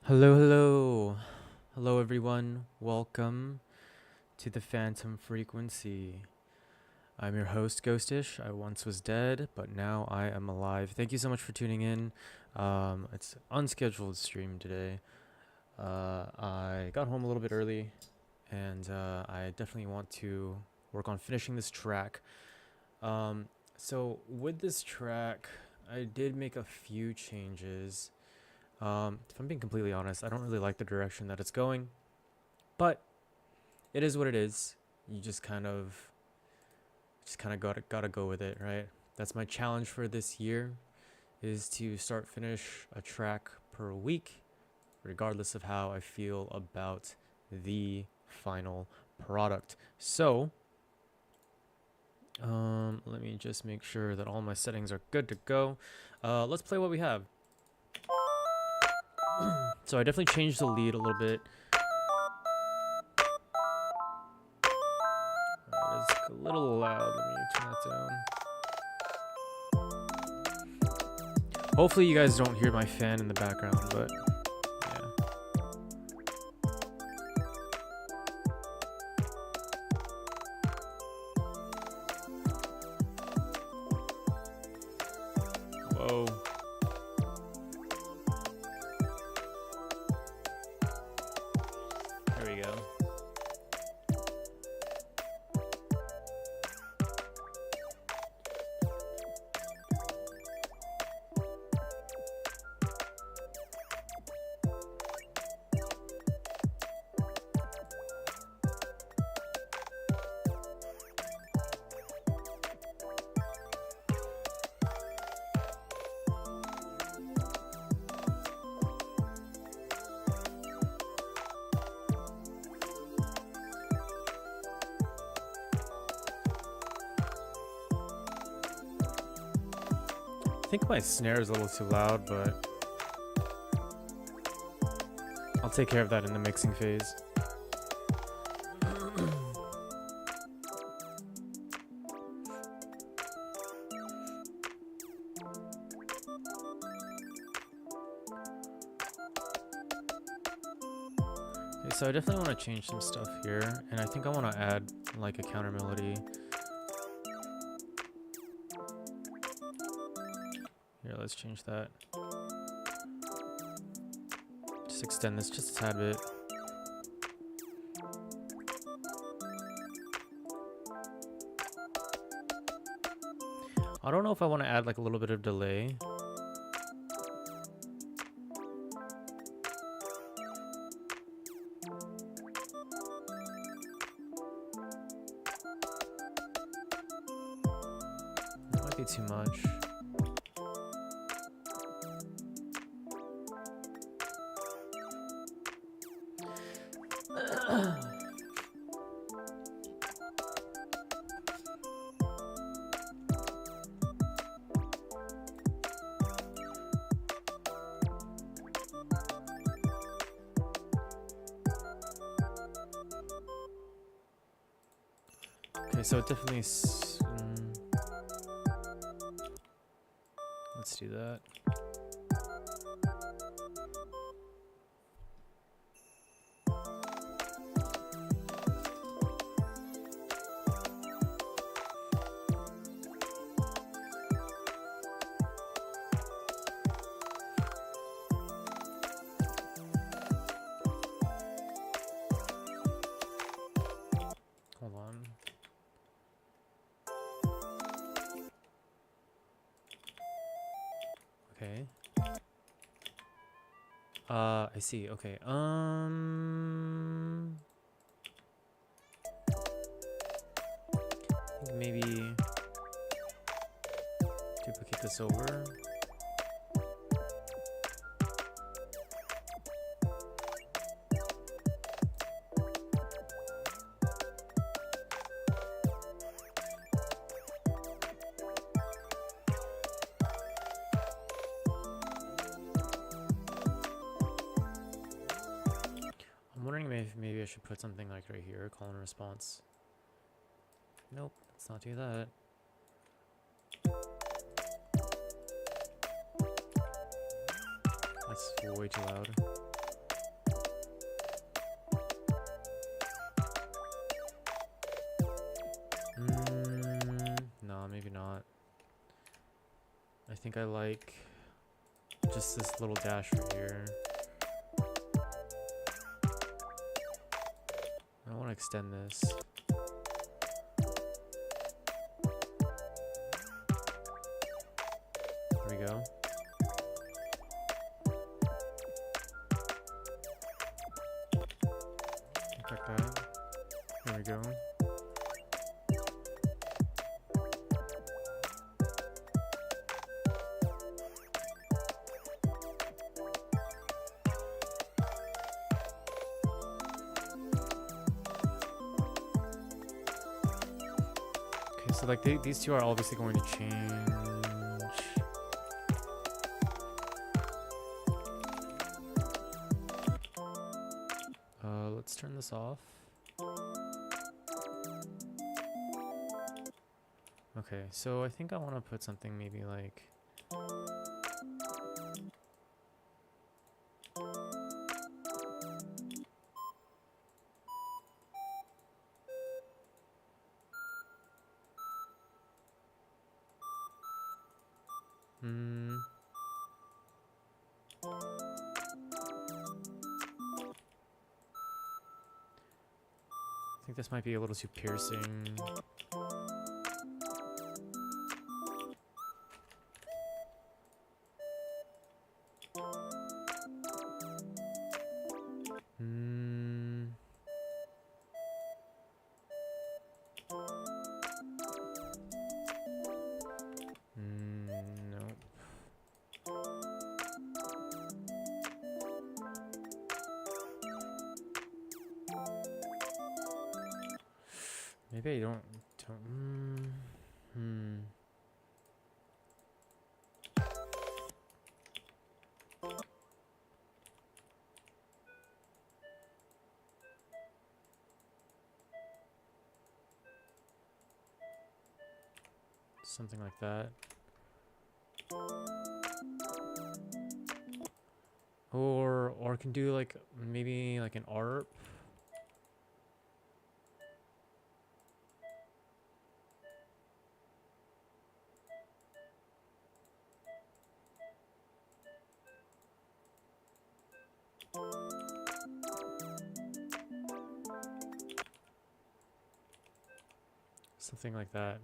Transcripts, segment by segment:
Hello everyone. Welcome to the Phantom Frequency. I'm your host, Ghostish. I once was dead, but now I am alive. Thank you so much for tuning in. It's an unscheduled stream today. I got home a little bit early, and I definitely want to work on finishing this track. So with this track, I did make a few changes. If I'm being completely honest, I don't really like the direction that it's going, but it is what it is. You just kind of gotta go with it, right? That's my challenge for this year, is to finish a track per week, regardless of how I feel about the final product. So, let me just make sure that all my settings are good to go. Let's play what we have. So I definitely changed the lead a little bit. It's a little loud. Let me turn that down. Hopefully you guys don't hear my fan in the background, but yeah. Whoa. There we go. I think my snare is a little too loud, but I'll take care of that in the mixing phase. Okay, so I definitely want to change some stuff here, and I think I want to add like a counter melody. Here, let's change that. Just extend this just a tad bit. I don't know if I want to add like a little bit of delay. That might be too much. Okay, so it definitely let's do that. Hold on. Okay. I see. Okay. I think maybe duplicate this over. Maybe I should put something like right here, call and response. Nope, let's not do that. That's way too loud. not. I think I like just this little dash right here. I want to extend this. There we go. Like that. There we go. Okay, so like these two are obviously going to change. Let's turn this off. Okay, so I think I want to put something maybe like I think this might be a little too piercing. Nope. Maybe I don't. Something like that. Or I can do like maybe like an ARP. Something like that.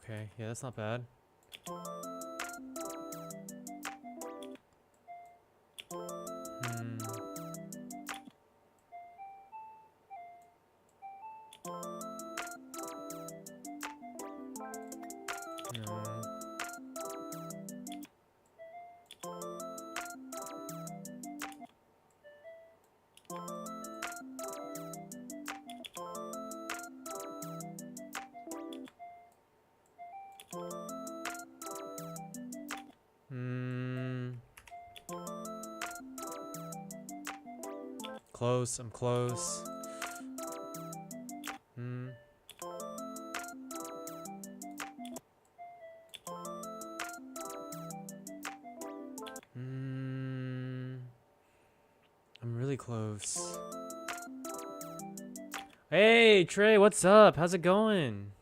Okay, yeah, that's not bad. No. Close, I'm close. I'm really close. Hey, Trey, what's up? How's it going?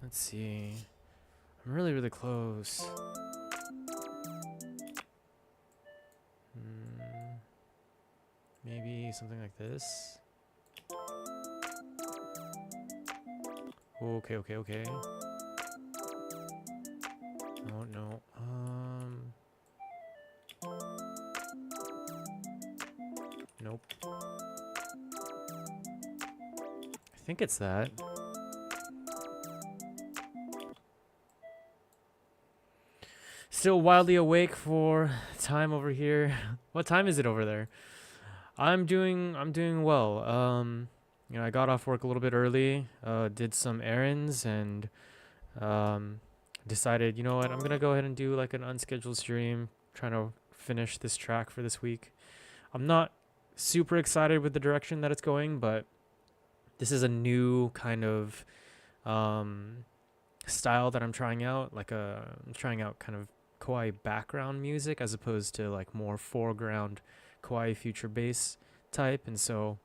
Let's see. I'm really, really close. Maybe something like this. Okay, okay, okay. Oh no. Nope. I think it's that. Still wildly awake for time over here. What time is it over there? I'm doing well. I got off work a little bit early, did some errands and um decided, you know what, I'm gonna go ahead and do like an unscheduled stream, trying to finish this track for this week. I'm not super excited with the direction that it's going, but this is a new kind of um style that I'm trying out. I'm trying out kind of kawaii background music as opposed to like more foreground kawaii future bass type, and so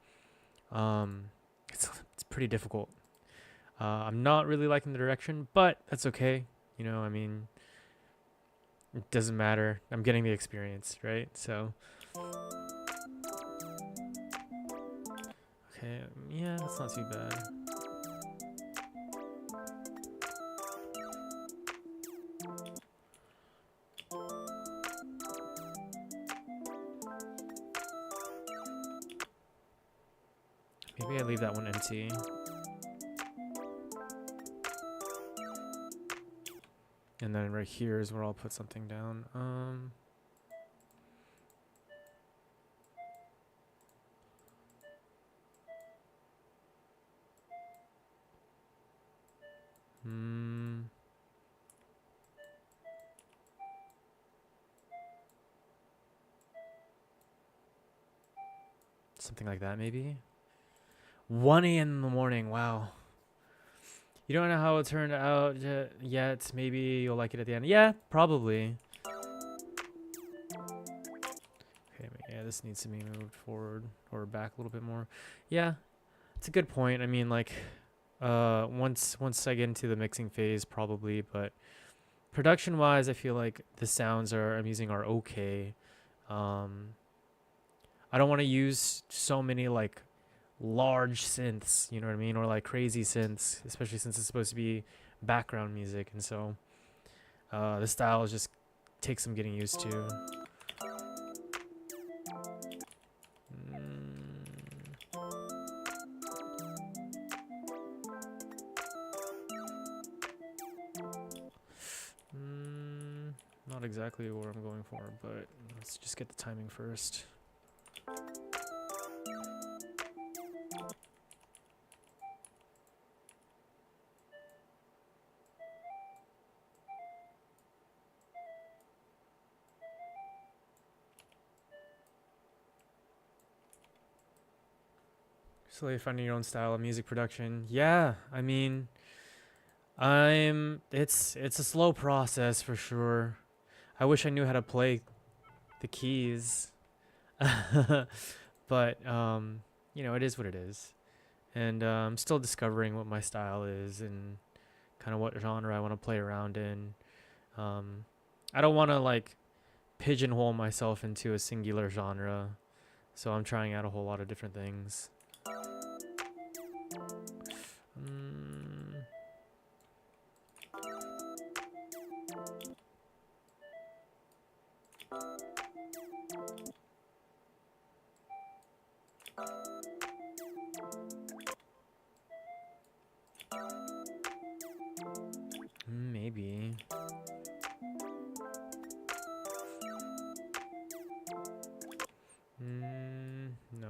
um, it's pretty difficult. I'm not really liking the direction, but that's okay. I mean, it doesn't matter. I'm getting the experience, right? So, okay, yeah, that's not too bad. Maybe I leave that one empty. And then right here is where I'll put something down. Something like that, maybe. 1 a.m. in the morning. Wow. You don't know how it turned out yet. Maybe you'll like it at the end. Yeah, probably. Okay, yeah, this needs to be moved forward or back a little bit more. Yeah, it's a good point. I mean, like, once I get into the mixing phase, probably. But production-wise, I feel like the sounds I'm using are okay. I don't want to use so many like large synths, you know what I mean, or like crazy synths, especially since it's supposed to be background music, and so the style just takes some getting used to. Not exactly what I'm going for, but let's just get the timing first. Slowly finding your own style of music production. Yeah, I mean, it's a slow process for sure. I wish I knew how to play the keys. But it is what it is. And I'm still discovering what my style is and kind of what genre I want to play around in. I don't want to like pigeonhole myself into a singular genre, so I'm trying out a whole lot of different things. Maybe. No.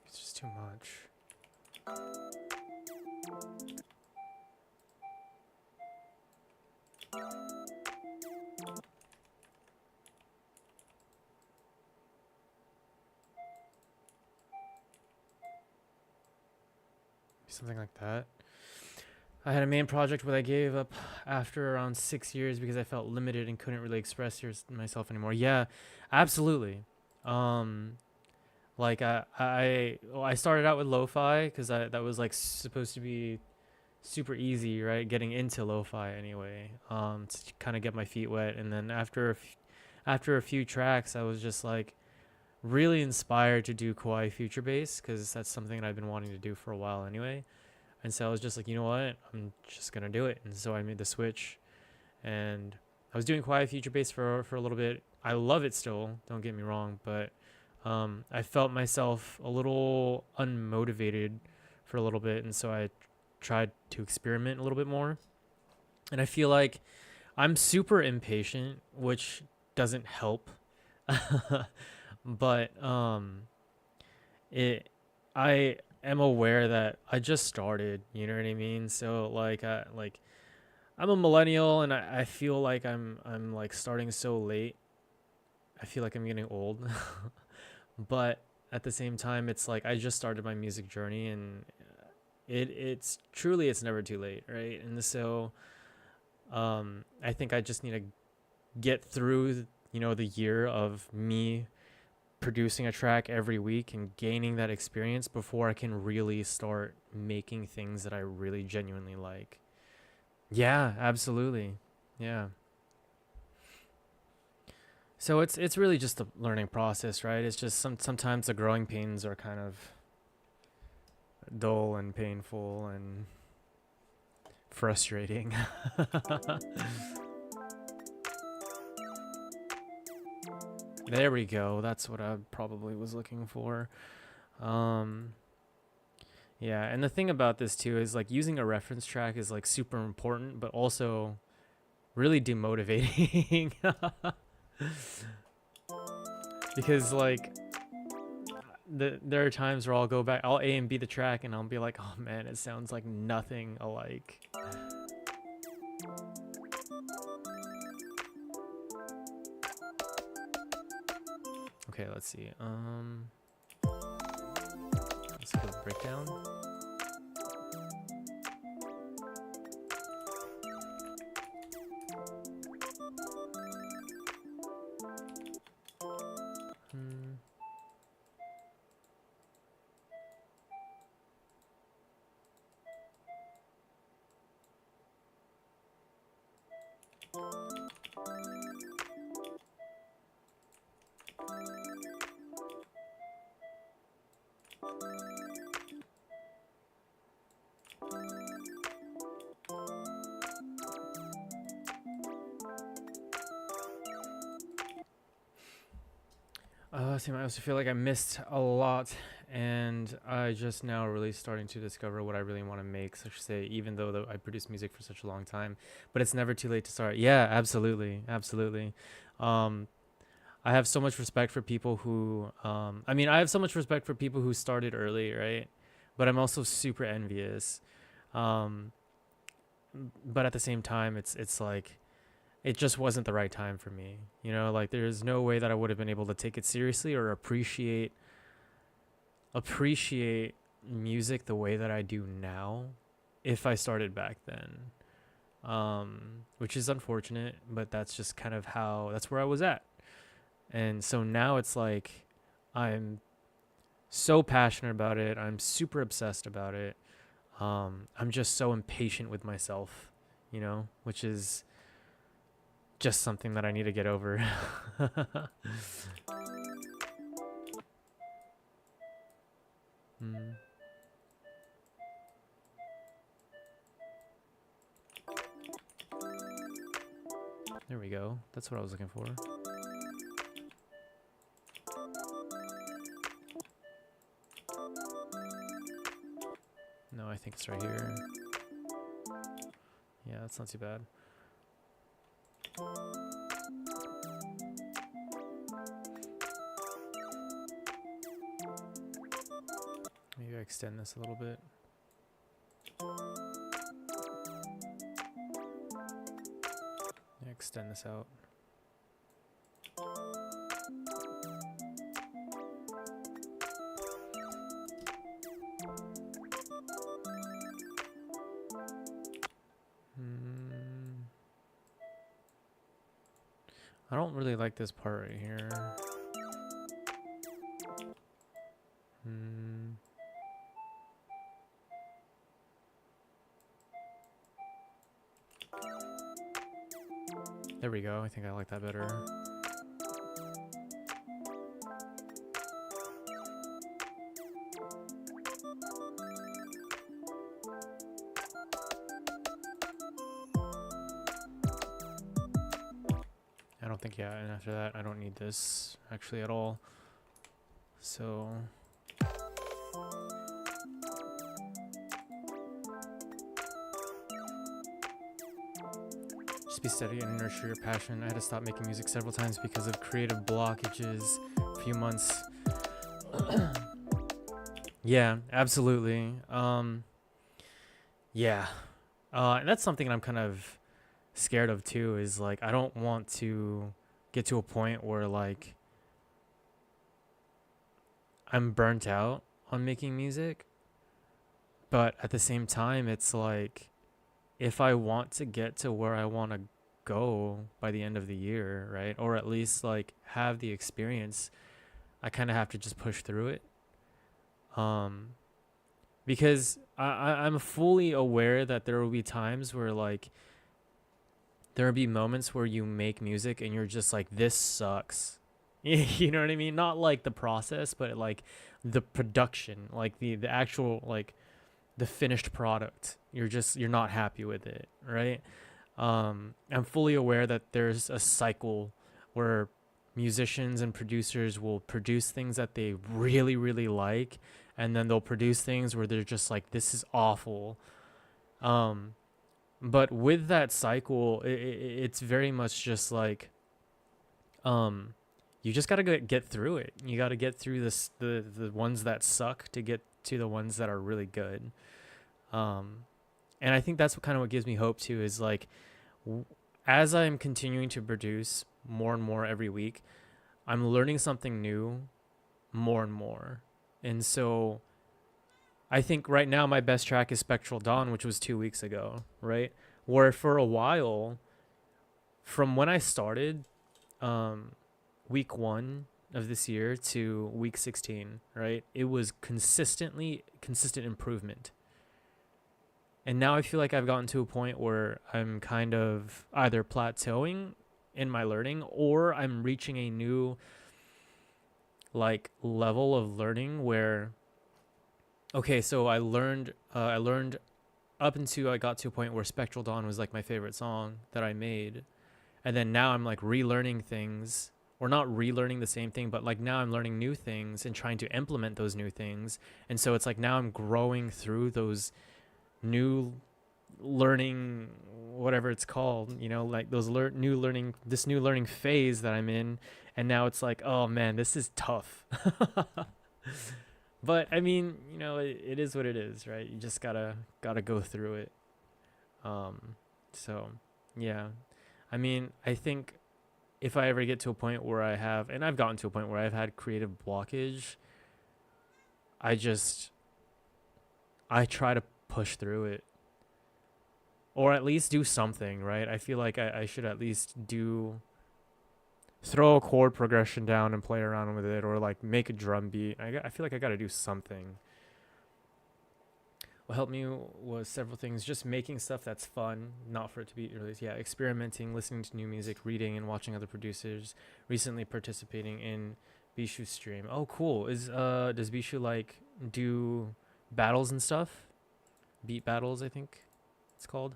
It's just too much. Something like that. I had a main project where I gave up after around 6 years because I felt limited and couldn't really express myself anymore. Yeah, absolutely. Like I started out with lo-fi because that was like supposed to be super easy, right? Getting into lo-fi anyway, to kind of get my feet wet. And then after a few tracks, I was just like really inspired to do Kawaii future bass because that's something that I've been wanting to do for a while anyway. And so I was just like, you know what? I'm just gonna do it. And so I made the switch, and I was doing Kawaii future bass for a little bit. I love it still, don't get me wrong, but I felt myself a little unmotivated for a little bit, and so I tried to experiment a little bit more. And I feel like I'm super impatient, which doesn't help. But it I am aware that I just started, you know what I mean? So like I'm a millennial, and I feel like I'm like starting so late. I feel like I'm getting old. But at the same time, it's like I just started my music journey, and it's truly, it's never too late, right? And so I think I just need to get through, you know, the year of me producing a track every week and gaining that experience before I can really start making things that I really genuinely like. Yeah, absolutely. Yeah. So it's really just a learning process, right? It's just sometimes the growing pains are kind of dull and painful and frustrating. There we go. That's what I probably was looking for. Um, yeah, and the thing about this too is like using a reference track is like super important, but also really demotivating. Because like there are times where I'll go back, I'll A and B the track, and I'll be like, oh man, it sounds like nothing alike. Okay, let's see. Let's go to breakdown. See, I also feel like I missed a lot, and I just now really starting to discover what I really want to make. So I should say, even though I produced music for such a long time, but it's never too late to start. Yeah, absolutely, absolutely. Um, I have so much respect for people who, I mean, I have so much respect for people who started early, right? But I'm also super envious. Um, but at the same time, it's like it just wasn't the right time for me. You know, like there's no way that I would have been able to take it seriously or appreciate music the way that I do now if I started back then. Which is unfortunate, but that's just kind of that's where I was at. And so now it's like I'm so passionate about it. I'm super obsessed about it. I'm just so impatient with myself, you know, which is just something that I need to get over. mm. There we go. That's what I was looking for. No, I think it's right here. Yeah, that's not too bad. Maybe I extend this a little bit. Yeah, extend this out. I don't really like this part right here. There we go. I think I like that better. I don't think, yeah, and after that, I don't need this actually at all. So just be steady and nurture your passion. I had to stop making music several times because of creative blockages. A few months. Yeah, absolutely. Yeah. And that's something I'm kind of scared of too, is like I don't want to get to a point where like I'm burnt out on making music, but at the same time it's like if I want to get to where I want to go by the end of the year, right, or at least like have the experience, I kind of have to just push through it, because I'm fully aware that there will be times where like there will be moments where you make music and you're just like, this sucks. You know what I mean? Not like the process, but like the production, like the actual, like the finished product. You're not happy with it, right? I'm fully aware that there's a cycle where musicians and producers will produce things that they really, really like, and then they'll produce things where they're just like, this is awful. But with that cycle, it's very much just like, you just gotta get through it. You gotta get through the ones that suck to get to the ones that are really good. And I think that's what gives me hope too, is like, as I'm continuing to produce more and more every week, I'm learning something new more and more. And so I think right now my best track is Spectral Dawn, which was 2 weeks ago, right? Where for a while, from when I started, week 1 of this year to week 16, right? It was consistent improvement. And now I feel like I've gotten to a point where I'm kind of either plateauing in my learning, or I'm reaching a new like level of learning where, okay, so I learned up until I got to a point where Spectral Dawn was like my favorite song that I made. And then now I'm like relearning things, or not relearning the same thing, but like now I'm learning new things and trying to implement those new things. And so it's like now I'm growing through those new learning, whatever it's called, you know, like those new learning phase that I'm in. And now it's like, oh man, this is tough. But I mean, you know, it is what it is, right? You just gotta go through it. So yeah, I mean, I think if I ever get to a point where I've gotten to a point where I've had creative blockage, I try to push through it, or at least do something, right? I feel like I should at least throw a chord progression down and play around with it, or like make a drum beat. I feel like I got to do something. What helped me was several things: just making stuff that's fun, not for it to be released. Yeah, experimenting, listening to new music, reading and watching other producers. Recently participating in Bishu's stream. Oh, cool. Does Bishu like do battles and stuff? Beat battles, I think it's called.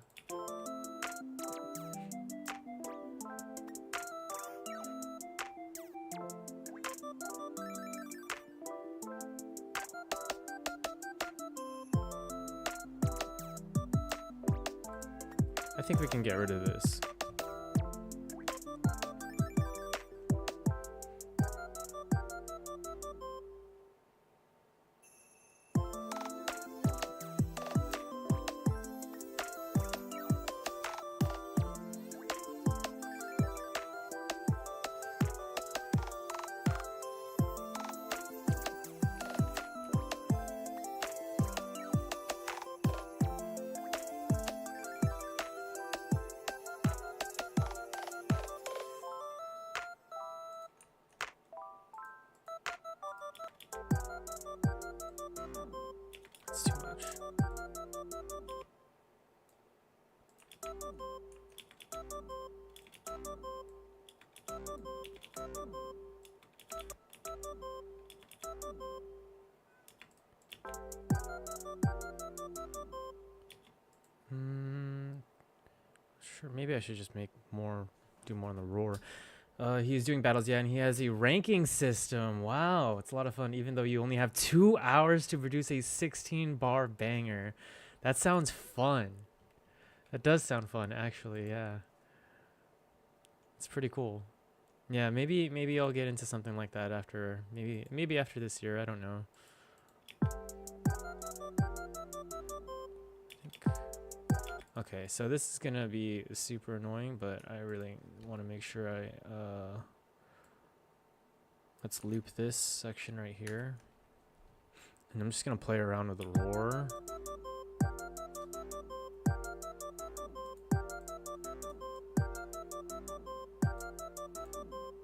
I think we can get rid of this. It's too much. Sure, maybe I should just make more, do more on the roar. He's doing battles, yeah, and he has a ranking system. Wow, it's a lot of fun, even though you only have 2 hours to produce a 16-bar banger. That sounds fun. That does sound fun, actually, yeah. It's pretty cool. Yeah, maybe I'll get into something like that after, maybe after this year, I don't know. Okay, so this is gonna be super annoying, but I really want to make sure I, let's loop this section right here. And I'm just gonna play around with the roar.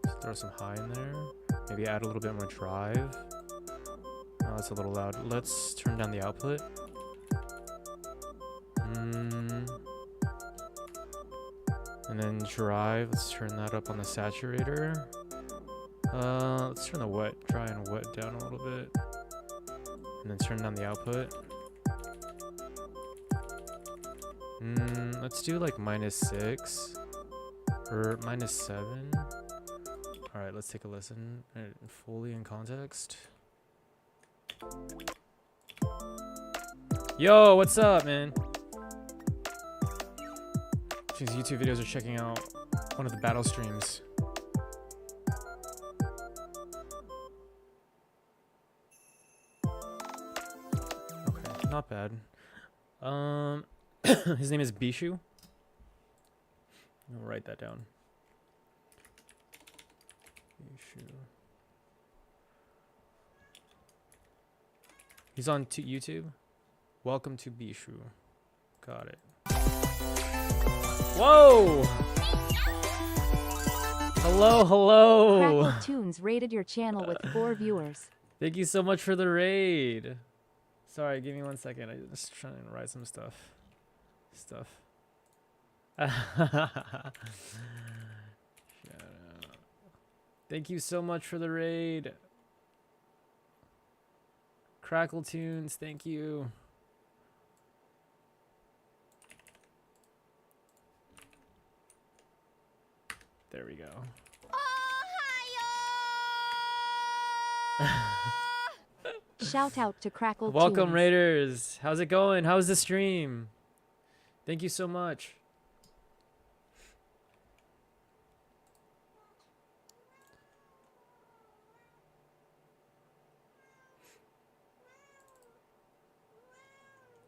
Just throw some high in there. Maybe add a little bit more drive. Oh, that's a little loud. Let's turn down the output. And then drive, let's turn that up on the saturator. Let's turn the wet, dry and wet down a little bit. And then turn down the output. Let's do like -6 or -7. All right, let's take a listen fully in context. Yo, what's up, man? These YouTube videos are checking out one of the battle streams. Okay, not bad. His name is Bishu. I'll write that down. Bishu. He's on YouTube. Welcome to Bishu. Got it. Whoa! Hello, hello! Crackle Tunes rated your channel with 4 viewers. Thank you so much for the raid. Sorry, give me 1 second. I'm just trying to write some stuff. Thank you so much for the raid. Crackle Tunes, thank you. There we go. Shout out to Crackle Welcome, Tunes. Raiders. How's it going? How's the stream? Thank you so much.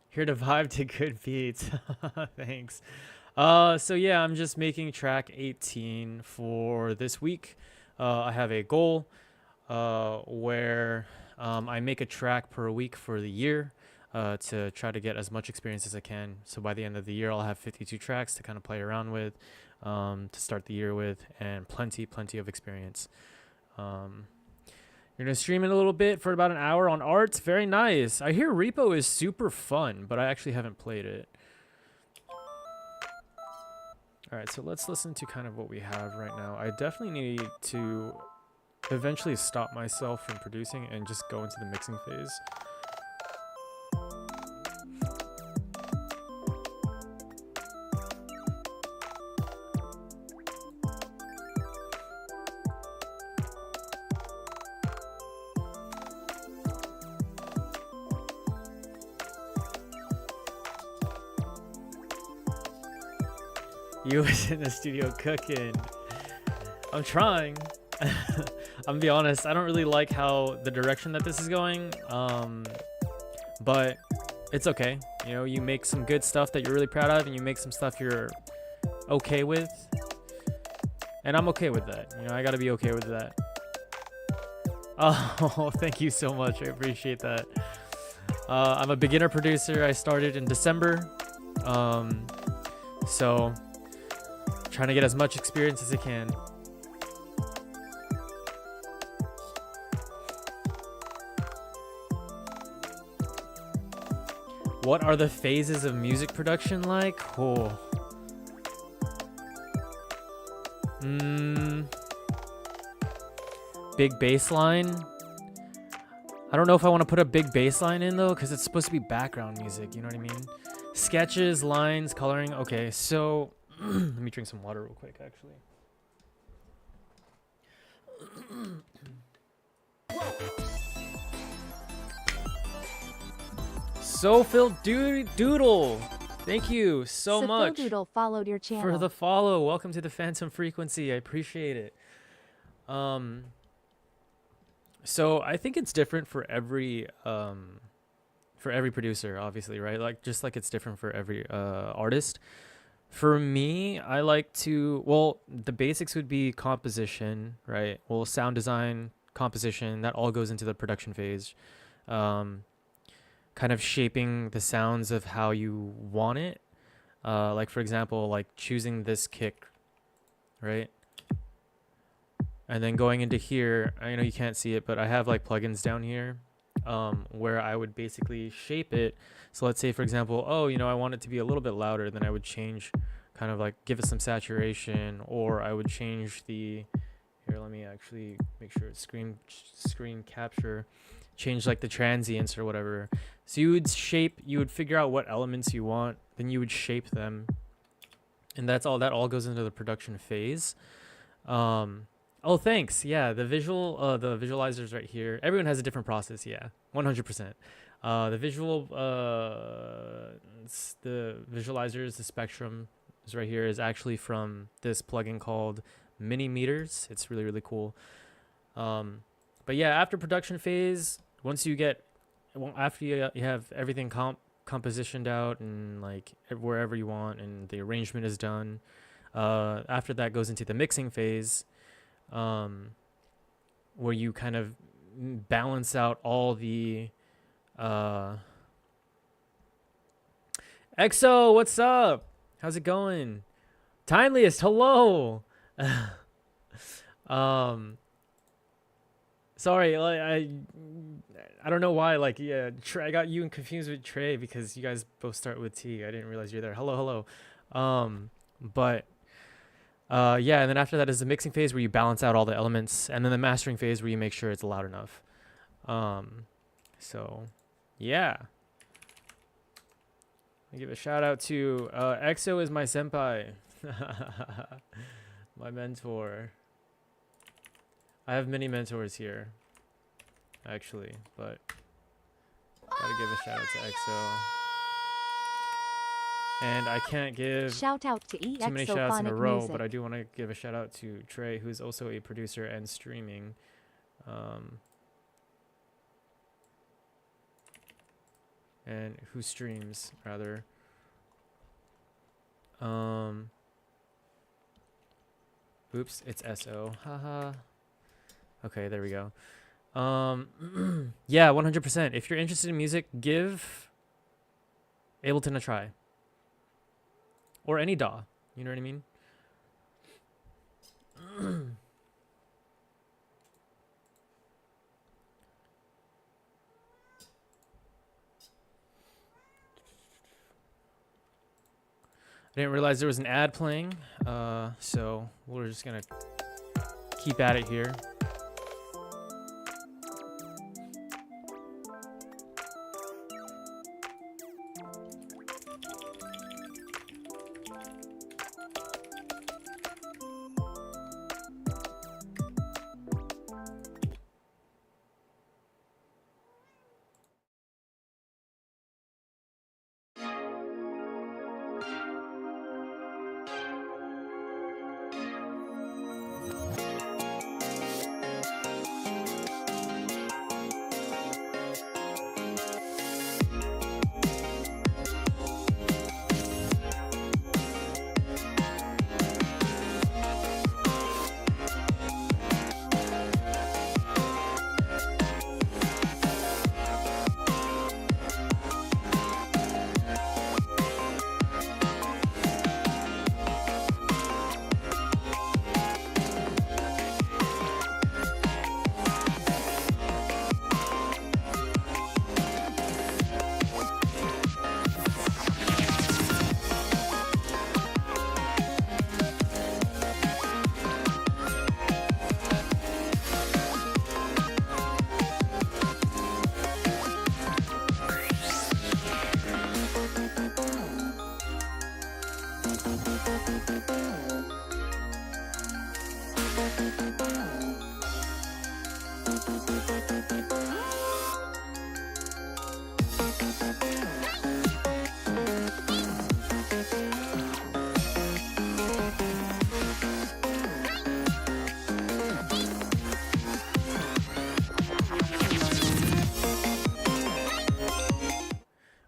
Here to vibe to good beats. Thanks. So yeah, I'm just making track 18 for this week. I have a goal where I make a track per week for the year to try to get as much experience as I can. So by the end of the year, I'll have 52 tracks to kind of play around with, to start the year with, and plenty of experience. You're gonna stream in a little bit for about an hour on Arts. Very nice. I hear Repo is super fun, but I actually haven't played it. All right, so let's listen to kind of what we have right now. I definitely need to eventually stop myself from producing and just go into the mixing phase. You was in the studio cooking. I'm trying. I'm gonna be honest, I don't really like how the direction that this is going, but it's okay. You know, you make some good stuff that you're really proud of, and you make some stuff you're okay with, and I'm okay with that. You know, I gotta be okay with that. Oh, thank you so much. I appreciate that. I'm a beginner producer. I started in December, so trying to get as much experience as I can. What are the phases of music production like? Oh. Big bass line. I don't know if I want to put a big bass line in though, because it's supposed to be background music, you know what I mean? Sketches, lines, coloring. Okay, so let me drink some water real quick, actually. So Phil Doodle, thank you so much Doodle followed your channel. for the follow. Welcome to the Phantom Frequency. I appreciate it. So I think it's different for every producer, obviously, right? Like just like it's different for every artist. For me, I like to, well, the basics would be composition, right? Well, sound design, composition, that all goes into the production phase. Kind of shaping the sounds of how you want it. Like for example, like choosing this kick, right? And then going into here, I know you can't see it, but I have like plugins down here where I would basically shape it. So let's say, for example, oh, you know, I want it to be a little bit louder, then I would change, kind of like give it some saturation, or I would change the, here, let me actually make sure it's screen capture, change like the transients or whatever. So you would shape, you would figure out what elements you want, then you would shape them. And that all goes into the production phase. Oh, thanks. Yeah, the visualizers right here. Everyone has a different process. Yeah, 100%. The visualizers, the spectrum is right here, is actually from this plugin called Mini Meters. It's really, really cool. But yeah, after production phase, once you get, after you have everything compositioned out and like wherever you want, and the arrangement is done, after that goes into the mixing phase. Where you kind of balance out all the EXO, what's up? How's it going? Timeliest, hello. Sorry, like I don't know why, like, yeah, I got you confused with Trey because you guys both start with T. I didn't realize you're there. Hello. But yeah, and then after that is the mixing phase where you balance out all the elements, and then the mastering phase where you make sure it's loud enough. So yeah, I give a shout out to EXO is my senpai, my mentor. I have many mentors here, actually, but gotta give a shout out to EXO. And I can't give Shout out to too many shout outs in a EXOphonic row, music. but I do want to give a shout out to Trey, who's also a producer and streaming. And who streams, rather. Oops, it's SO. Haha. Okay, there we go. Yeah, 100%. If you're interested in music, give Ableton a try. Or any DAW, you know what I mean? I didn't realize there was an ad playing, so we're just gonna keep at it here.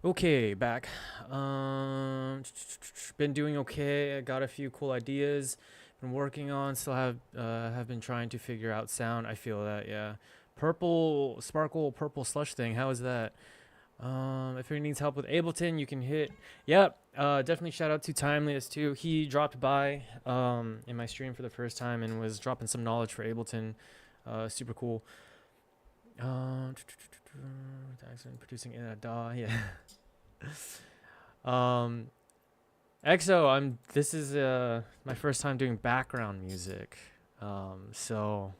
Okay, back. Been doing okay. I got a few cool ideas. Been working on. Still have been trying to figure out sound. I feel that, yeah. Purple sparkle, purple slush thing. How is that? If anyone needs help with Ableton, you can hit. Yep. Definitely shout out to Timeliest too. He dropped by in my stream for the first time and was dropping some knowledge for Ableton. Super cool. Producing in a DAW, yeah. EXO, this is my first time doing background music. So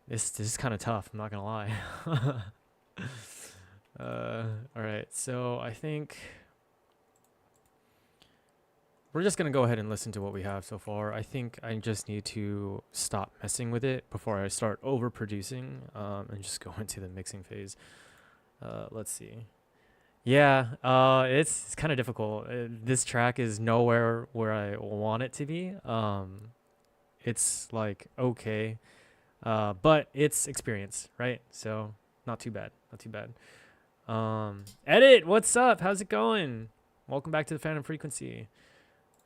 this is kind of tough, I'm not gonna lie. All right, so I think we're just gonna go ahead and listen to what we have so far. I think I just need to stop messing with it before I start overproducing and just go into the mixing phase. Let's see. Yeah, it's kind of difficult. This track is nowhere where I want it to be. It's like okay, but it's experience, right? So not too bad, not too bad. Edit, what's up? How's it going? Welcome back to the Phantom Frequency.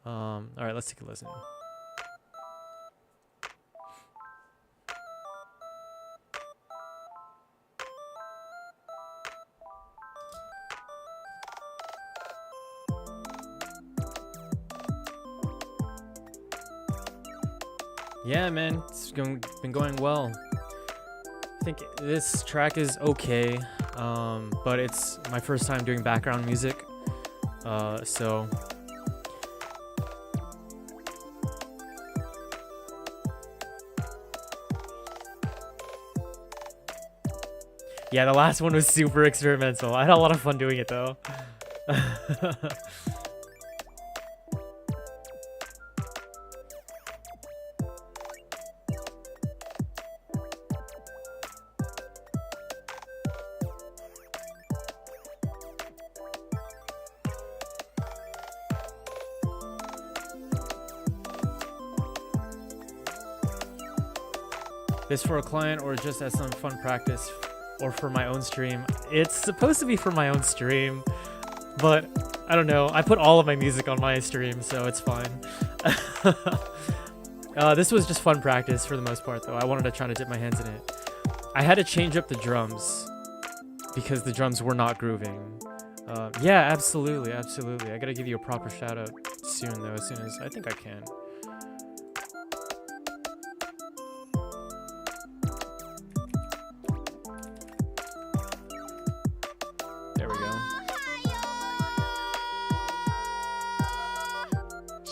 All right, let's take a listen. Yeah, man, it's been going well. I think this track is okay, but it's my first time doing background music, so yeah, the last one was super experimental. I had a lot of fun doing it though. This for a client or just as some fun practice or for my own stream? It's supposed to be for my own stream, but I don't know. I put all of my music on my stream, so it's fine. This was just fun practice for the most part, though. I wanted to try to dip my hands in it. I had to change up the drums because the drums were not grooving. Yeah, absolutely, absolutely. I gotta give you a proper shout out soon, though, as soon as I think I can.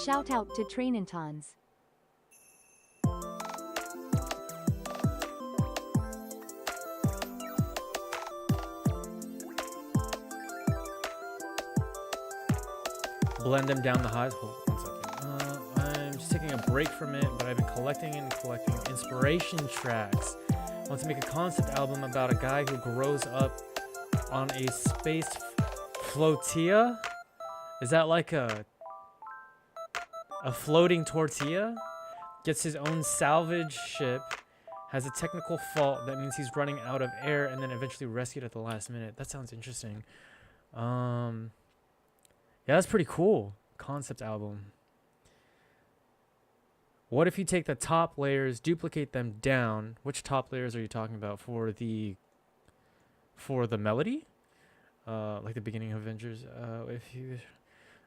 Shout out to Trainintons. Blend them down the highs. Hold on 1 second. I'm just taking a break from it, but I've been collecting inspiration tracks. I want to make a concept album about a guy who grows up on a space flotilla. Is that like a floating tortilla? Gets his own salvage ship, has a technical fault that means he's running out of air, and then eventually rescued at the last minute. That sounds interesting. Yeah, that's pretty cool. Concept album. What if you take the top layers, duplicate them down? Which top layers are you talking about? For the melody? Like the beginning of Avengers. If you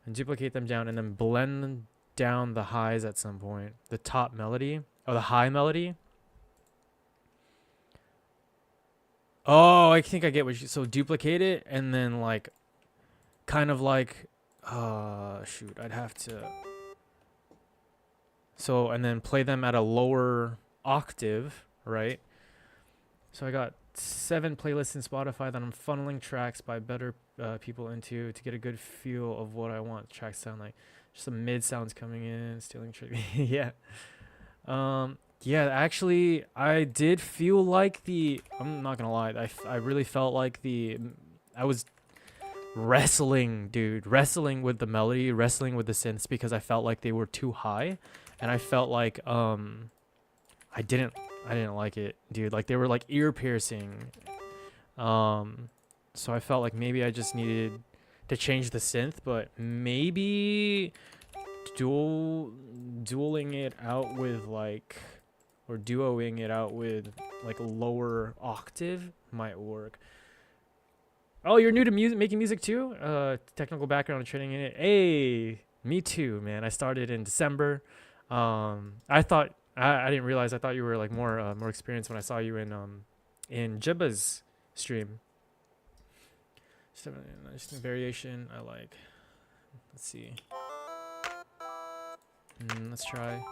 and duplicate them down and then blend them down the highs at some point. The top melody. Oh, the high melody. Oh, I think I get what you... So duplicate it and then like... Kind of like... shoot, I'd have to... So, and then play them at a lower octave, right? So I got 7 playlists in Spotify that I'm funneling tracks by better people into to get a good feel of what I want tracks to sound like. Just some mid sounds coming in, stealing trick. Yeah. Yeah, actually, I did feel like I'm not gonna lie, I really felt like I was wrestling, dude. Wrestling with the melody, wrestling with the synths because I felt like they were too high. And I felt like, I didn't like it, dude. Like, they were like ear piercing. so I felt like maybe I just needed to change the synth, but maybe dueling it out with like, or duoing it out with like a lower octave might work. Oh, you're new to music, making music too? Technical background and training in it. Hey, me too, man. I started in December. I thought I didn't realize. I thought you were like more experienced when I saw you in Jibba's stream. Just a nice variation. I like. Let's see. Let's try.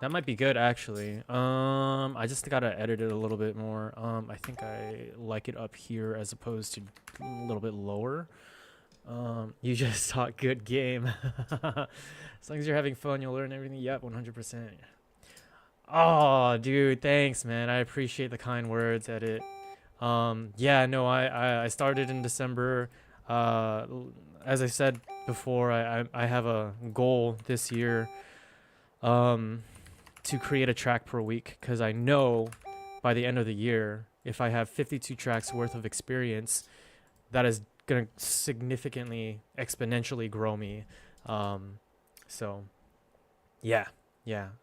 That might be good actually. I just gotta edit it a little bit more. I think I like it up here as opposed to a little bit lower. You just talk good game. As long as you're having fun, you'll learn everything. Yep, 100%. Oh, dude, thanks, man. I appreciate the kind words. Edit. Yeah, no, I started in December. As I said before, I have a goal this year. To create a track per week, because I know by the end of the year, if I have 52 tracks worth of experience, that is gonna significantly exponentially grow me. So yeah,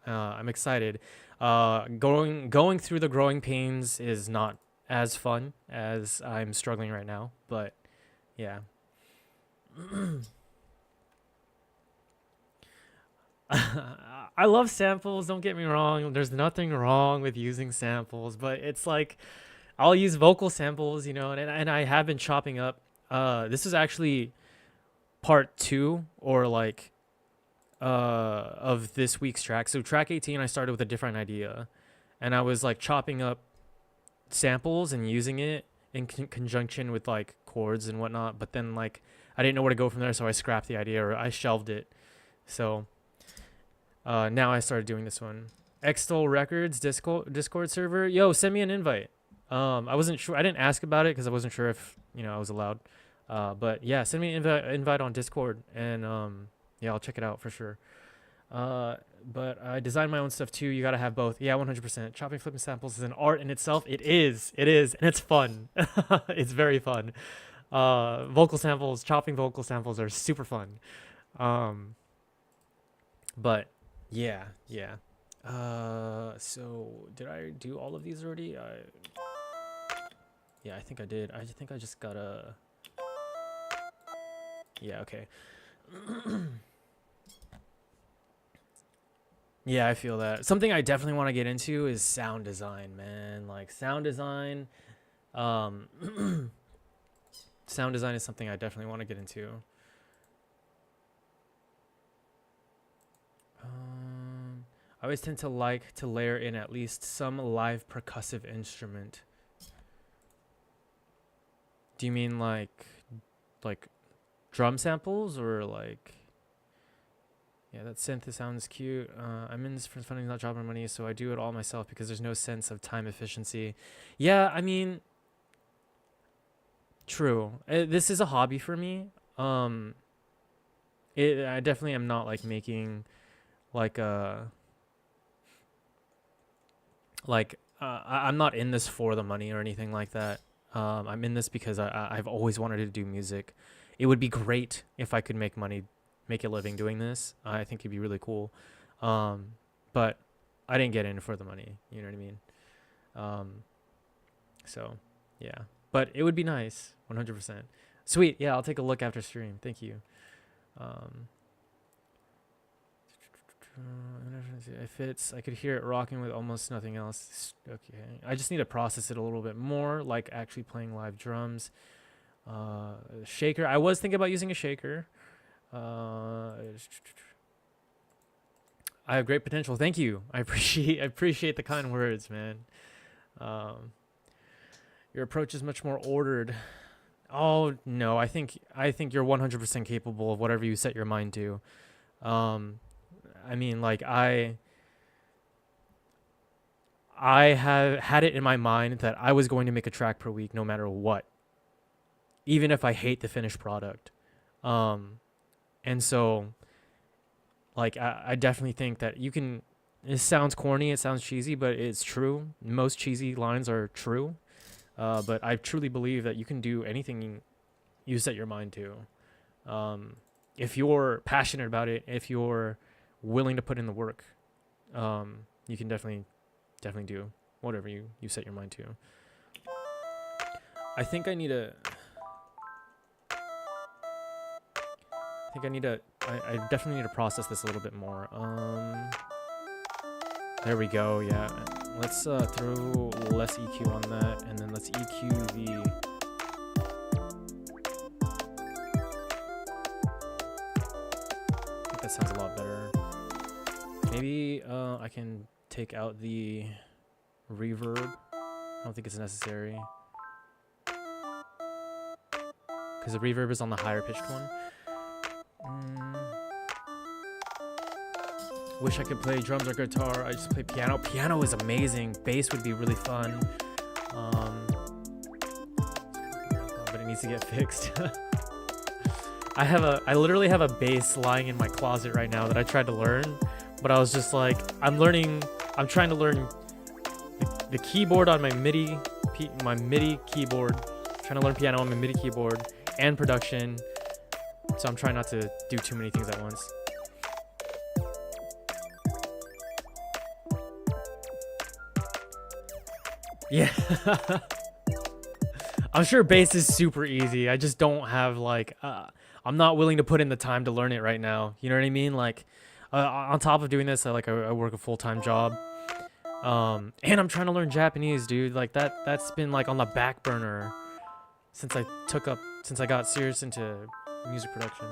I'm excited. Going through the growing pains is not as fun as I'm struggling right now, but yeah. I love samples, don't get me wrong. There's nothing wrong with using samples, but it's like I'll use vocal samples, and I have been chopping up. This is actually part 2 or like of this week's track. So track 18 I started with a different idea, and I was like chopping up samples and using it in conjunction with like chords and whatnot, but then like I didn't know where to go from there, so I scrapped the idea or I shelved it. So now I started doing this one. Xtol Records Discord server. Yo, send me an invite. I wasn't sure. I didn't ask about it because I wasn't sure if I was allowed. But yeah, send me an invite on Discord, and yeah, I'll check it out for sure. But I design my own stuff too. You gotta have both. Yeah, 100%. Chopping, flipping samples is an art in itself. It is, and it's fun. It's very fun. Chopping vocal samples are super fun. But yeah. So did I do all of these already? Yeah, I think I did. I think I just gotta. Yeah, okay. Yeah, I feel that. Something I definitely want to get into is sound design, man. Like sound design. Sound design is something I definitely want to get into. I always tend to like to layer in at least some live percussive instrument. Do you mean like drum samples or like? Yeah, that synth sounds cute. I'm in this for fun, not job or money, so I do it all myself because there's no sense of time efficiency. Yeah, I mean, true. This is a hobby for me. I definitely am not like making like I'm not in this for the money or anything like that. I'm in this because I've always wanted to do music. It would be great if I could make a living doing this. I think it'd be really cool. But I didn't get in for the money. You know what I mean? So yeah, but it would be nice. 100%. Sweet. Yeah, I'll take a look after stream. Thank you. It fits. I could hear it rocking with almost nothing else. Okay. I just need to process it a little bit more, like actually playing live drums. Shaker. I was thinking about using a shaker. I have great potential. Thank you. I appreciate the kind words, man. Your approach is much more ordered. Oh no, I think you're 100% capable of whatever you set your mind to. I mean, like I have had it in my mind that I was going to make a track per week no matter what, even if I hate the finished product. And so, like, I definitely think that you can. It sounds corny, it sounds cheesy, but it's true. Most cheesy lines are true. But I truly believe that you can do anything you set your mind to. If you're passionate about it, if you're willing to put in the work, you can definitely do whatever you set your mind to. I think I need a. I definitely need to process this a little bit more. There we go. Yeah, let's throw less EQ on that, and then let's EQ the. I think that sounds a lot better. Maybe I can take out the reverb. I don't think it's necessary because the reverb is on the higher pitched one. Wish I could play drums or guitar. I just play piano. Piano is amazing. Bass would be really fun. But it needs to get fixed. I literally have a bass lying in my closet right now that I tried to learn, but I was just like, I'm trying to learn the keyboard on my MIDI keyboard. I'm trying to learn piano on my MIDI keyboard and production. So I'm trying not to do too many things at once. Yeah. I'm sure bass is super easy. I just don't have like I'm not willing to put in the time to learn it right now. You know what I mean? Like on top of doing this, I work a full-time job. And I'm trying to learn Japanese, dude. Like that's been like on the back burner since I got serious into music production.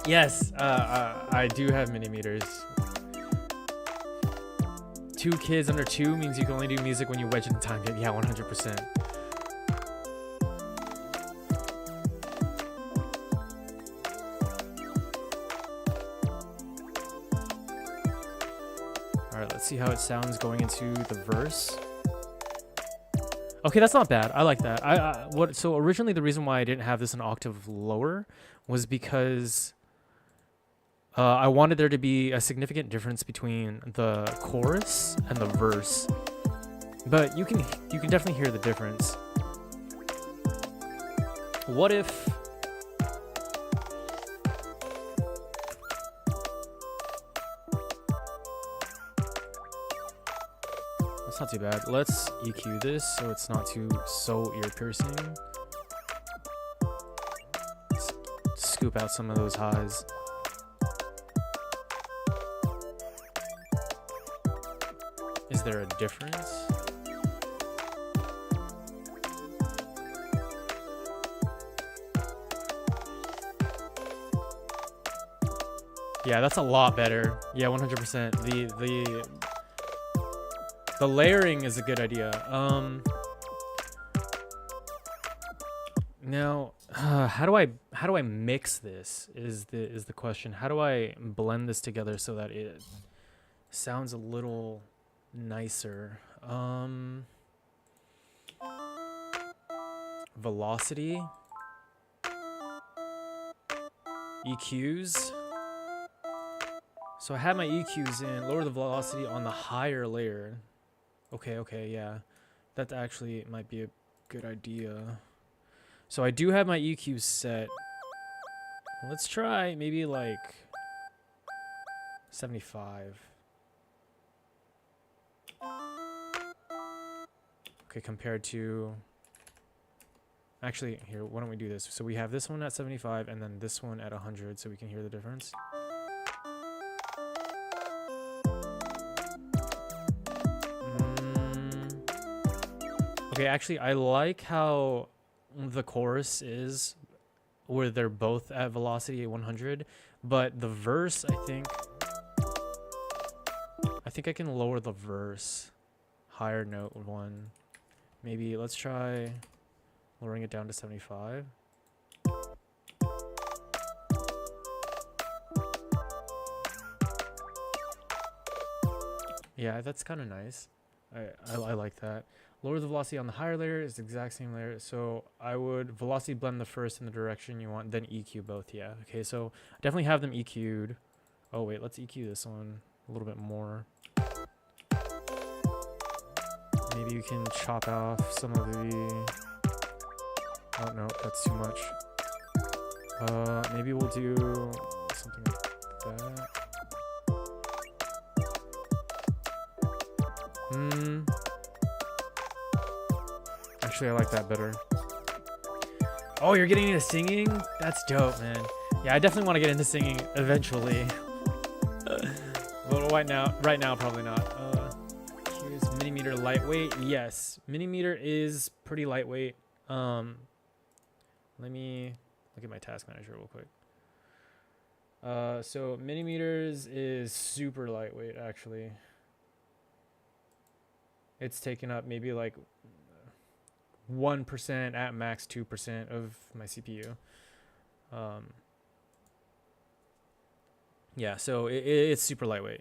Yes, I do have mini meters. 2 kids under 2 means you can only do music when you wedge in the time. Yeah, 100%. All right, let's see how it sounds going into the verse. Okay, that's not bad. I like that. So originally the reason why I didn't have this an octave lower was because I wanted there to be a significant difference between the chorus and the verse. But you can definitely hear the difference. What if that's not too bad. Let's EQ this so it's not so ear piercing. Let's scoop out some of those highs. Is there a difference? Yeah, that's a lot better. Yeah, 100%. The layering is a good idea. Now, how do I mix this? Is the question. How do I blend this together so that it sounds a little nicer? Velocity, EQs. So I have my EQs in, lower the velocity on the higher layer. Okay, yeah. That actually might be a good idea. So I do have my EQs set. Let's try maybe like 75. Okay, compared to... Actually, here, why don't we do this? So we have this one at 75 and then this one at 100 so we can hear the difference. Okay, actually, I like how the chorus is where they're both at velocity at 100, but the verse, I think I can lower the verse, higher note one. Maybe let's try lowering it down to 75. Yeah, that's kind of nice. I like that. Lower the velocity on the higher layer is the exact same layer. So I would velocity blend the first in the direction you want, then EQ both. Yeah. Okay. So definitely have them EQ'd. Oh wait, let's EQ this one a little bit more. Maybe you can chop off some of the. Oh no, that's too much. Maybe we'll do something like that. Actually, I like that better. Oh, you're getting into singing? That's dope, man. Yeah, I definitely want to get into singing eventually. But right now, probably not. Here's millimeter lightweight. Yes, millimeter is pretty lightweight. Let me look at my task manager real quick. So millimeters is super lightweight, actually. It's taken up maybe like 1% at max 2% of my CPU. Yeah, so it's super lightweight.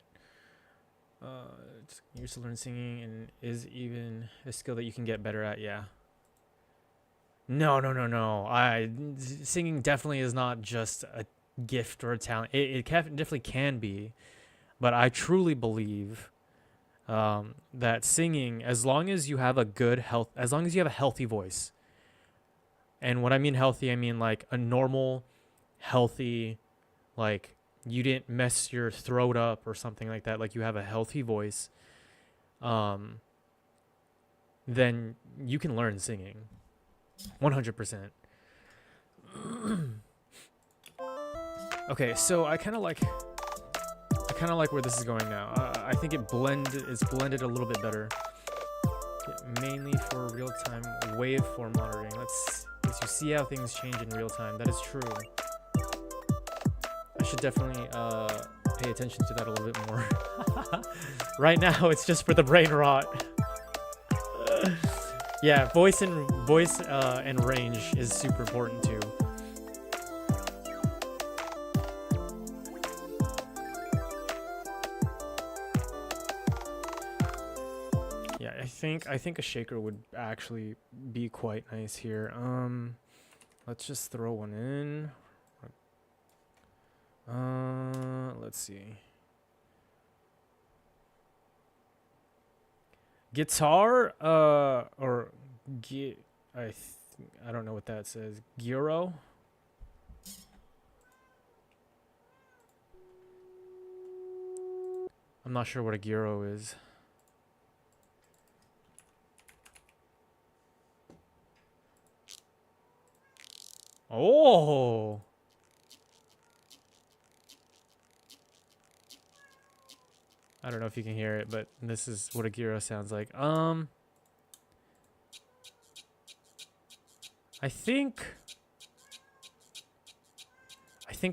You're used to learn singing and is even a skill that you can get better at. Yeah. No. Singing definitely is not just a gift or a talent. It definitely can be, but I truly believe that singing, as long as you have a good health, as long as you have a healthy voice, and what I mean healthy, I mean like a normal, healthy, like you didn't mess your throat up or something like that, like you have a healthy voice, then you can learn singing 100%. Okay, so I kind of like where this is going now. I think it's blended a little bit better, mainly for real-time waveform monitoring. Let's you see how things change in real time. That is true. I should definitely pay attention to that a little bit more. Right now, it's just for the brain rot. Yeah, voice and range is super important too. Yeah, I think a shaker would actually be quite nice here. Let's just throw one in. Let's see. Guitar, I don't know what that says. Gyro. I'm not sure what a gyro is. Oh. I don't know if you can hear it, but this is what a gyro sounds like. I think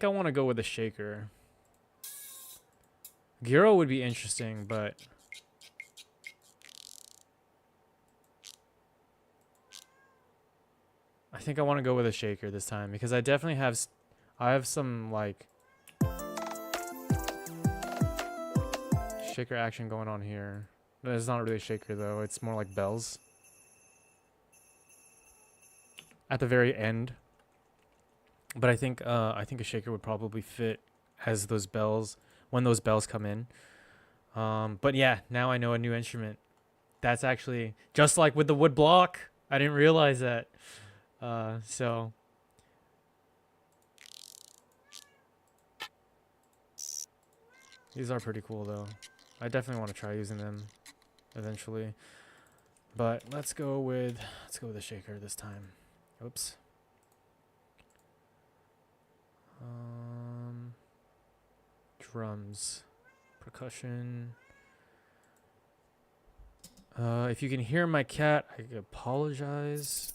I want to go with a shaker. Gyro would be interesting, but I think I want to go with a shaker this time because I definitely have some like shaker action going on here. It's not really a shaker though. It's more like bells. At the very end. But I think a shaker would probably fit as those bells when those bells come in. But yeah, now I know a new instrument. That's actually just like with the wood block. I didn't realize that. So these are pretty cool though. I definitely want to try using them eventually. But let's go with a shaker this time. Oops. Drums, percussion. If you can hear my cat, I apologize.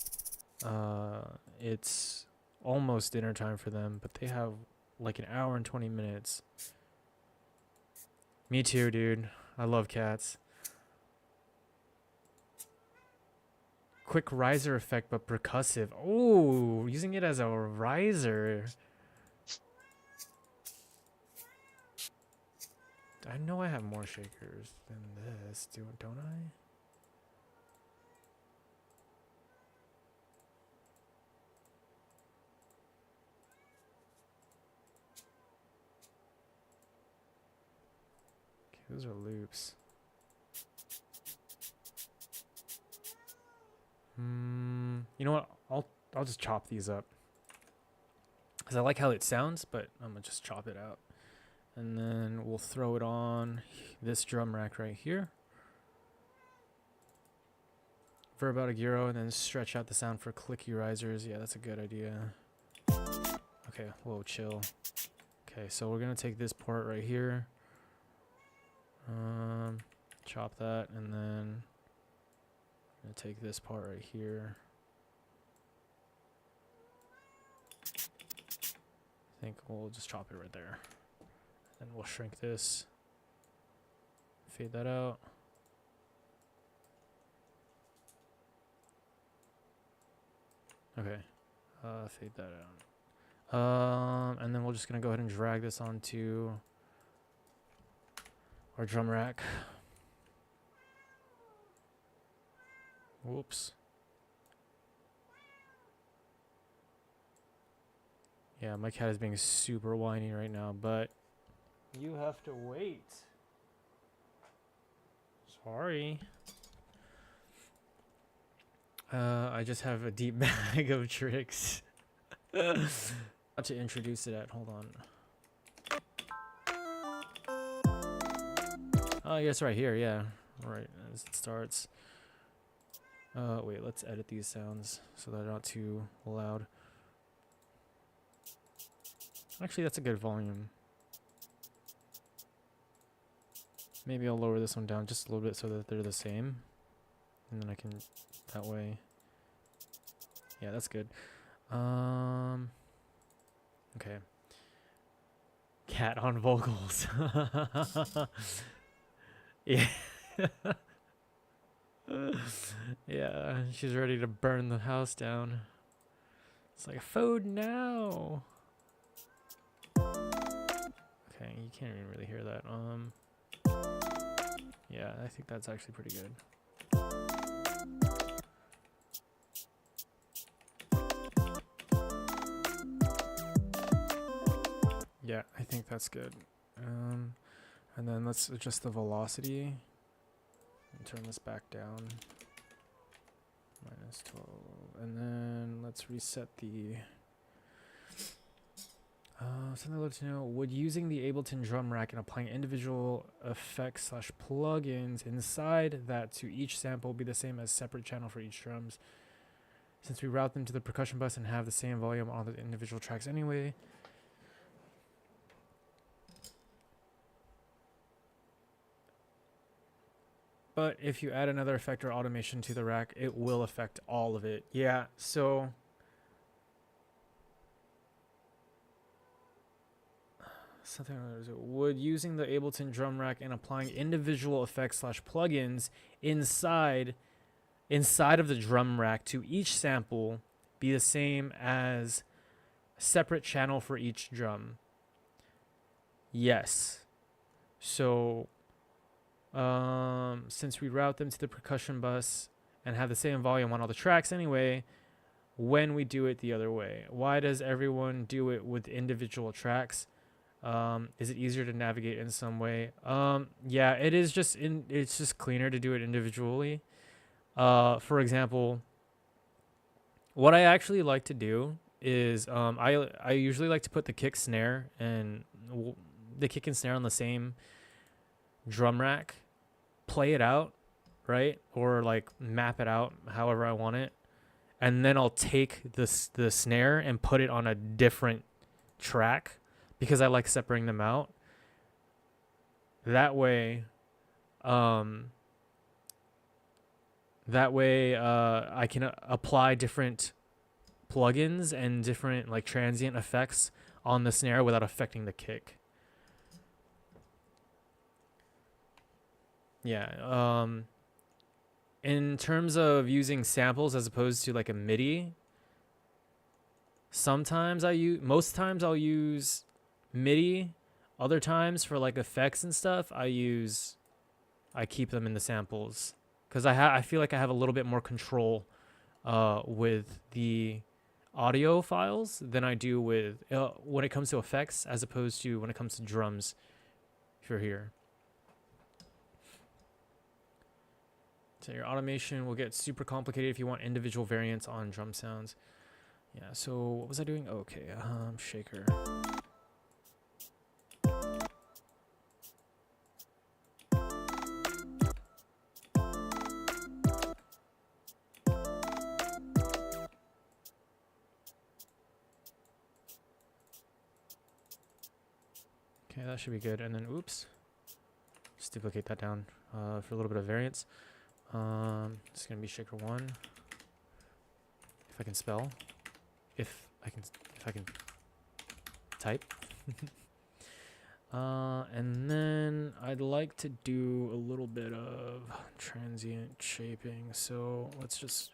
It's almost dinner time for them, but they have like an hour and 20 minutes. Me too, dude. I love cats. Quick riser effect, but percussive. Oh, using it as a riser. I know I have more shakers than this, don't I? those are loops. You know what? I'll just chop these up. Because I like how it sounds, but I'm going to just chop it out. And then we'll throw it on this drum rack right here. For about a gyro, and then stretch out the sound for clicky risers. Yeah, that's a good idea. Okay, whoa, chill. Okay, so we're going to take this port right here. Chop that, and then I'm going to take this part right here. I think we'll just chop it right there. And we'll shrink this. Fade that out. Okay. Fade that out. And then we're just going to go ahead and drag this onto our drum rack. Whoops. Yeah, my cat is being super whiny right now, but you have to wait. Sorry. I just have a deep bag of tricks. Not to introduce it at. Hold on. Oh, yes, right here. Yeah, right as it starts. Wait, let's edit these sounds so they're not too loud. Actually, that's a good volume. Maybe I'll lower this one down just a little bit so that they're the same. And then I can, that way. Yeah, that's good. Okay. Cat on vocals. Yeah. Yeah, she's ready to burn the house down. It's like, food now. Okay, you can't even really hear that. Yeah, I think that's actually pretty good. Yeah, I think that's good. And then let's adjust the velocity and turn this back down. -12. And then let's reset the... something I'd love to know. Would using the Ableton drum rack and applying individual effects / plugins inside that to each sample be the same as separate channel for each drums? Since we route them to the percussion bus and have the same volume on the individual tracks anyway. But if you add another effect or automation to the rack, it will affect all of it. Yeah, so... something would using the Ableton drum rack and applying individual effects / plugins inside of the drum rack to each sample be the same as a separate channel for each drum? Yes. So since we route them to the percussion bus and have the same volume on all the tracks anyway, when we do it the other way, why does everyone do it with individual tracks? Is it easier to navigate in some way? Yeah, it is just it's just cleaner to do it individually. For example, what I actually like to do is I usually like to put the kick snare and the kick and snare on the same drum rack, play it out, right? Or like map it out however I want it. And then I'll take the snare and put it on a different track because I like separating them out. That way I can apply different plugins and different like transient effects on the snare without affecting the kick. Yeah. In terms of using samples as opposed to like a MIDI, most times I'll use MIDI. Other times for like effects and stuff, I keep them in the samples because I feel like I have a little bit more control with the audio files than I do with when it comes to effects as opposed to when it comes to drums for here. So your automation will get super complicated if you want individual variants on drum sounds. Yeah, so what was I doing? Okay, shaker. Okay, that should be good. And then, oops, just duplicate that down for a little bit of variance. It's gonna be shaker 1. If I can spell, if I can type. And then I'd like to do a little bit of transient shaping. So let's just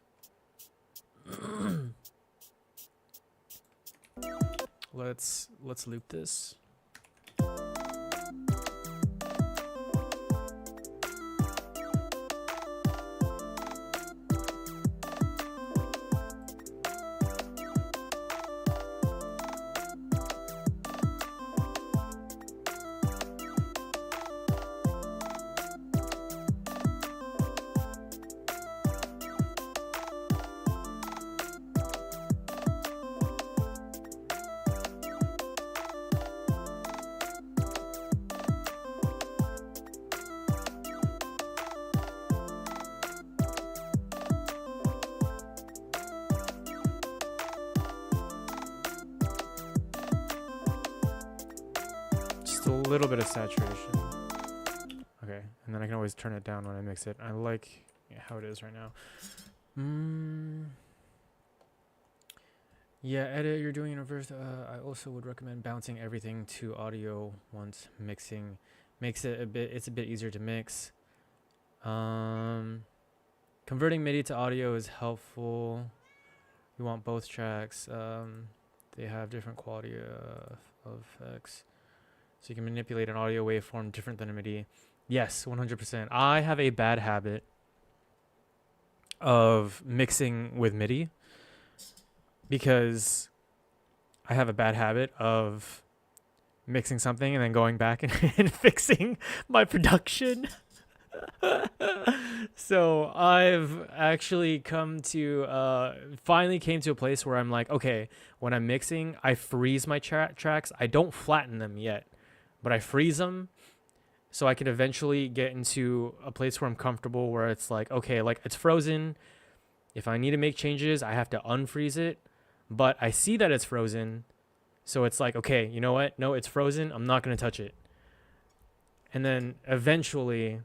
let's loop this. A little bit of saturation. Okay, and then I can always turn it down when I mix it. I like how it is right now. Yeah, edit, you're doing in reverse. I also would recommend bouncing everything to audio once mixing. Makes it it's a bit easier to mix. Converting MIDI to audio is helpful. You want both tracks. They have different quality of effects. So you can manipulate an audio waveform different than a MIDI. Yes, 100%. I have a bad habit of mixing with MIDI because I have a bad habit of mixing something and then going back and fixing my production. So I've actually finally came to a place where I'm like, okay, when I'm mixing, I freeze my tracks. I don't flatten them yet, but I freeze them so I can eventually get into a place where I'm comfortable, where it's like, okay, like it's frozen. If I need to make changes, I have to unfreeze it, but I see that it's frozen. So it's like, okay, you know what? No, it's frozen. I'm not going to touch it. And then eventually,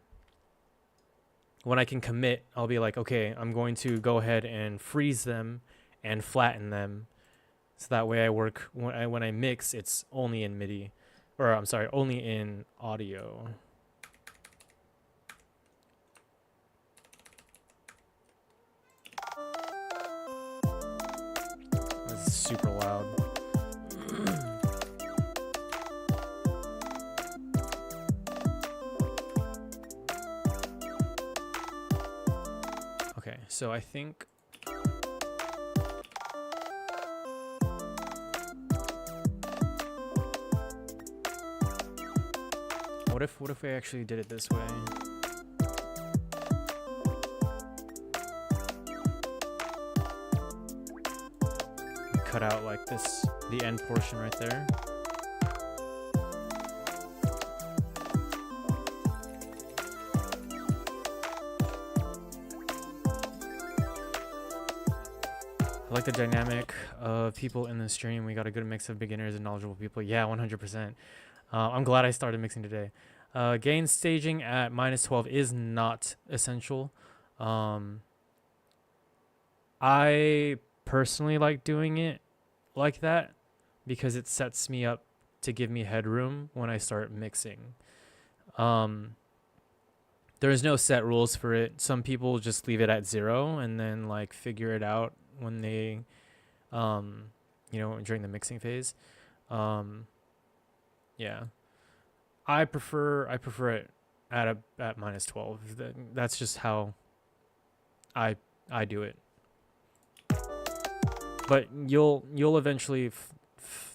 when I can commit, I'll be like, okay, I'm going to go ahead and freeze them and flatten them. So that way I work, when I mix, it's only in MIDI. Or I'm sorry, only in audio. That's super loud. Okay, so I think what if we actually did it this way? Cut out like this, the end portion right there. I like the dynamic of people in the stream. We got a good mix of beginners and knowledgeable people. Yeah, 100%. I'm glad I started mixing today. Gain staging at -12 is not essential. I personally like doing it like that because it sets me up to give me headroom when I start mixing. There's no set rules for it. Some people just leave it at 0 and then like figure it out when they, during the mixing phase. Yeah. I prefer it at -12. That's just how I do it. But you'll eventually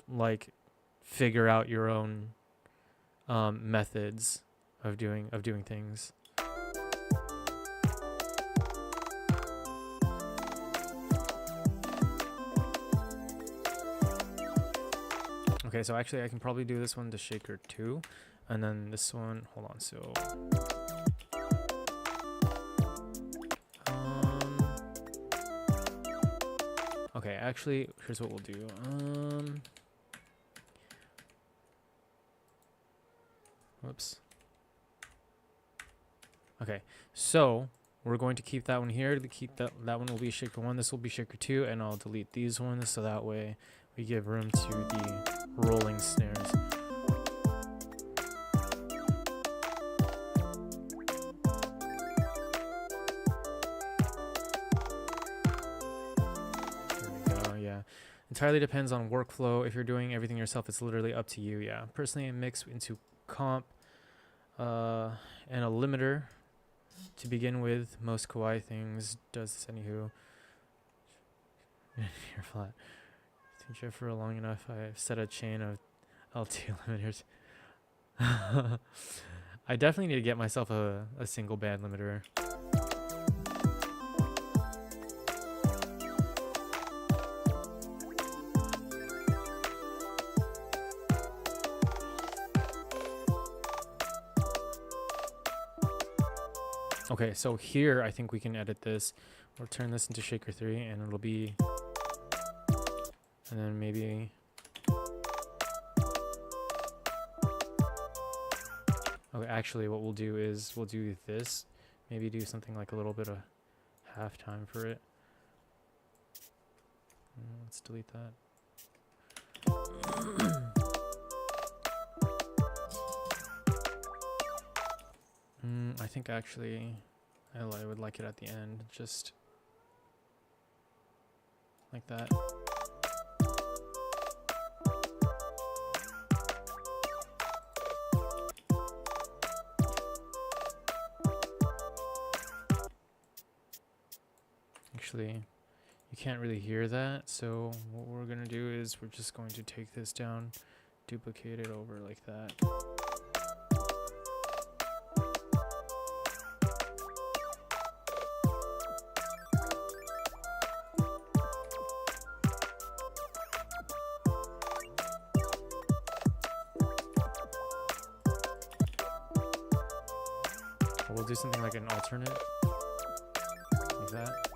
like figure out your own methods of doing things. Okay, so actually I can probably do this one to shaker 2, and then this one, hold on, so okay, actually here's what we'll do. Whoops. Okay, so we're going to keep that one here. To keep that one will be shaker 1, this will be shaker 2, and I'll delete these ones so that way we give room to the rolling snares. There we go, yeah. Entirely depends on workflow. If you're doing everything yourself, it's literally up to you, yeah. Personally, I mix into comp and a limiter to begin with. Most Kawaii things does this anywho. You're flat. Since you're for long enough, I've set a chain of LT limiters. I definitely need to get myself a single band limiter. Okay, so here I think we can edit this. We'll turn this into shaker 3 and it'll be, and then maybe, okay, actually what we'll do is we'll do this, maybe do something like a little bit of halftime for it. Let's delete that. I think actually I would like it at the end, just like that. Actually, you can't really hear that, so what we're gonna do is we're just going to take this down, duplicate it over like that. We'll do something like an alternate, like that.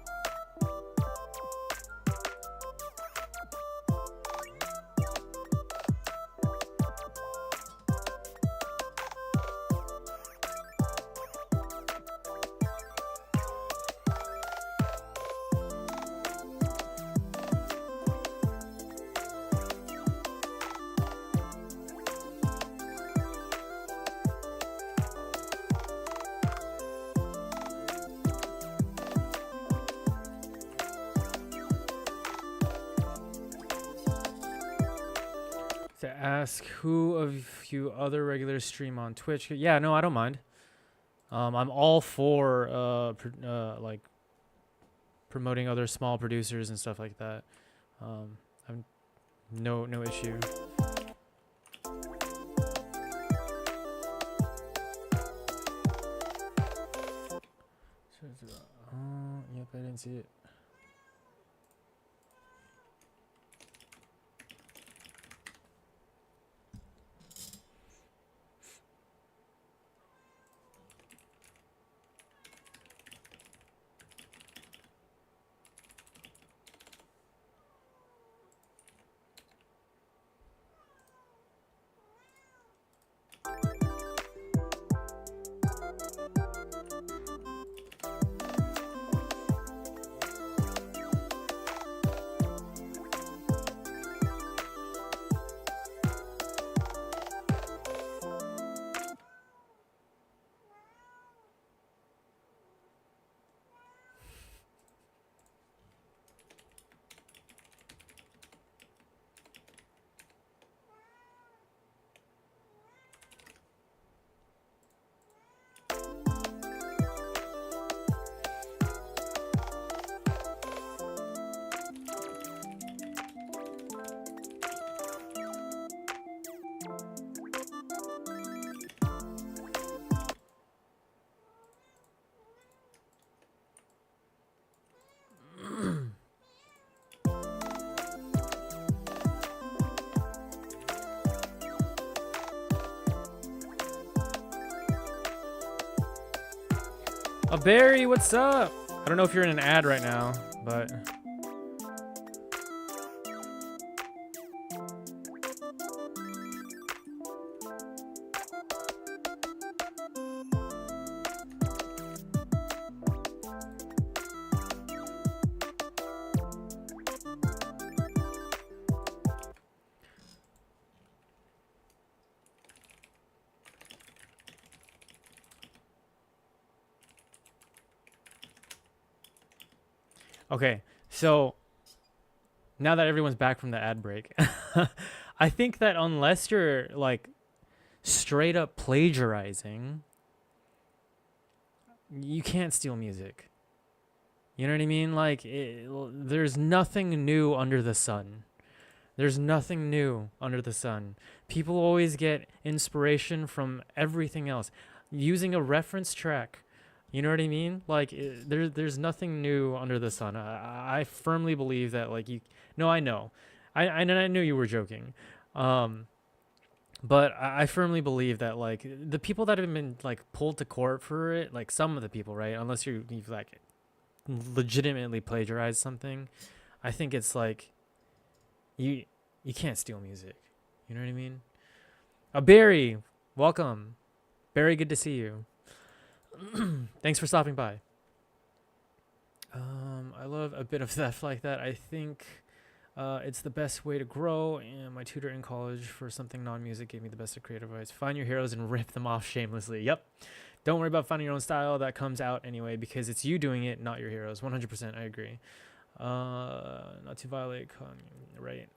To ask who of you other regulars stream on Twitch. Yeah, no, I don't mind. I'm all for like promoting other small producers and stuff like that. I'm no issue. Yep, I didn't see it. Barry, what's up? I don't know if you're in an ad right now, but okay. So now that everyone's back from the ad break, I think that unless you're like straight up plagiarizing, you can't steal music. You know what I mean? Like, there's nothing new under the sun. There's nothing new under the sun. People always get inspiration from everything else. Using a reference track, you know what I mean? Like, there's nothing new under the sun. I firmly believe that, like, you. No, I know. I knew you were joking. But I firmly believe that, like, the people that have been, like, pulled to court for it, like, some of the people, right? Unless you've, like, legitimately plagiarized something, I think it's, like, you can't steal music. You know what I mean? Barry, welcome. Barry, good to see you. Thanks for stopping by. I love a bit of theft like that. I think it's the best way to grow, and my tutor in college for something non-music gave me the best of creative advice. Find your heroes and rip them off shamelessly. Yep. Don't worry about finding your own style. That comes out anyway because it's you doing it, not your heroes. 100%, I agree. Not to violate, right?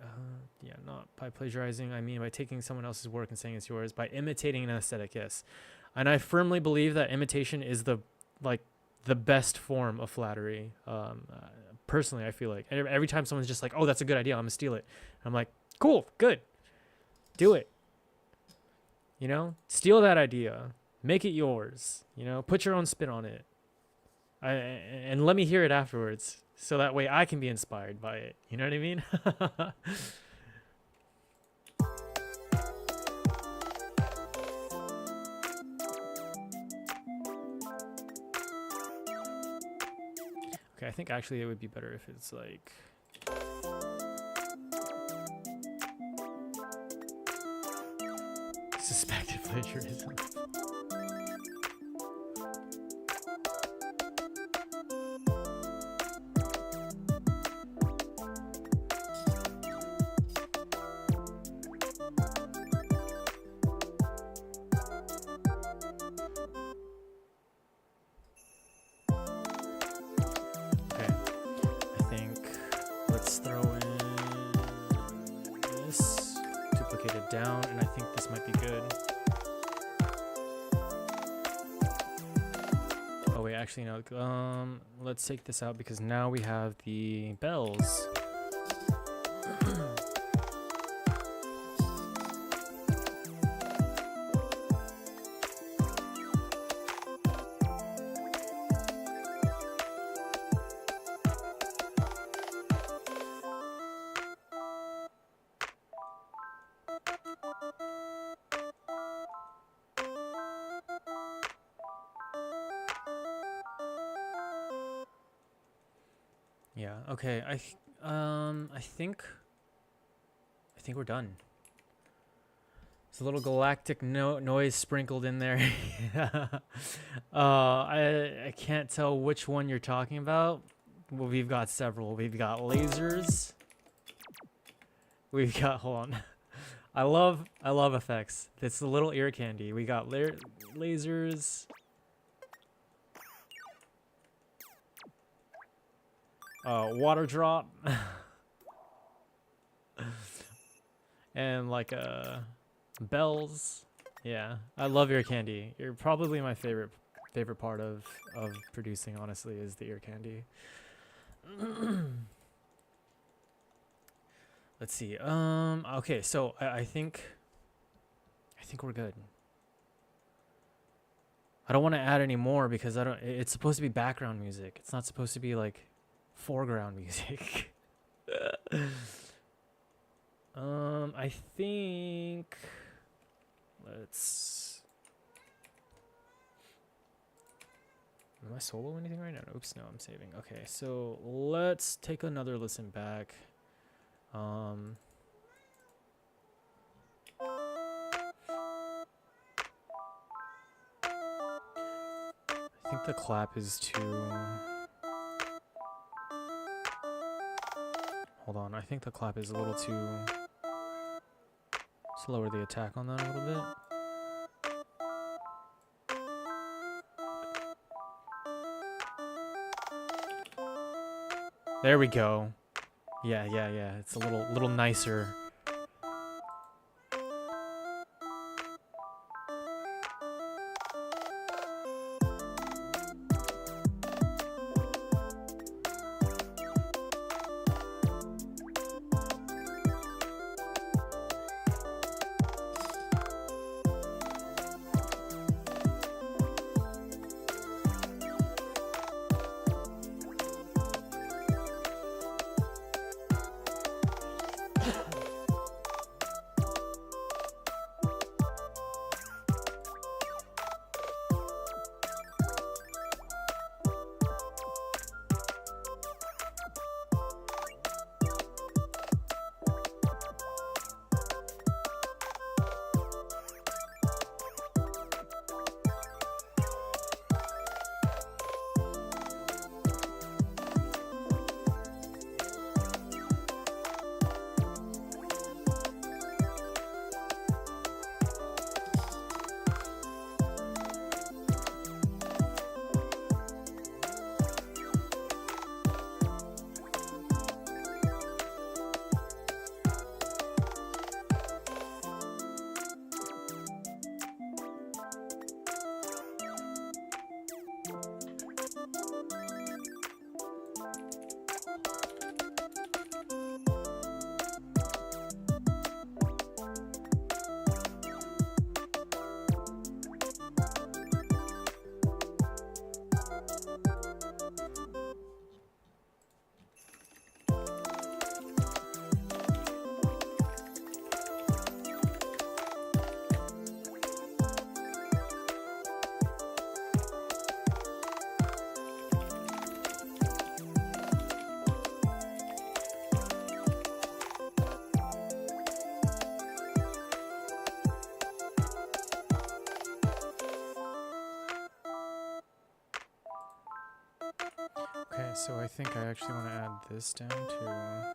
Yeah, not by plagiarizing. I mean by taking someone else's work and saying it's yours. By imitating an aesthetic, yes. And I firmly believe that imitation is the best form of flattery. Personally, I feel like every time someone's just like, "Oh, that's a good idea. I'm gonna steal it," I'm like, "Cool, good, do it." You know, steal that idea, make it yours. You know, put your own spin on it, and let me hear it afterwards, so that way I can be inspired by it. You know what I mean? Okay, I think actually it would be better if it's like suspected plagiarism. Down, and I think this might be good. Oh wait, actually no. Let's take this out because now we have the bells. Yeah, okay. I think we're done. There's a little galactic noise sprinkled in there. I can't tell which one you're talking about. Well, we've got several. We've got lasers. We've got, hold on. I love effects. It's a little ear candy. We got lasers. Water drop. And like bells. Yeah, I love ear candy. You're probably my favorite part of producing, honestly, is the ear candy. Let's see. Okay, so I think we're good. I don't want to add any more because it's supposed to be background music. It's not supposed to be like foreground music. I think let's Am I solo anything right now? Oops, no, I'm saving. Okay, so let's take another listen back. I think the clap is too... Hold on, I think the clap is a little too... Let's lower the attack on that a little bit. There we go. Yeah. It's a little nicer. Okay, so I think I actually want to add this down to...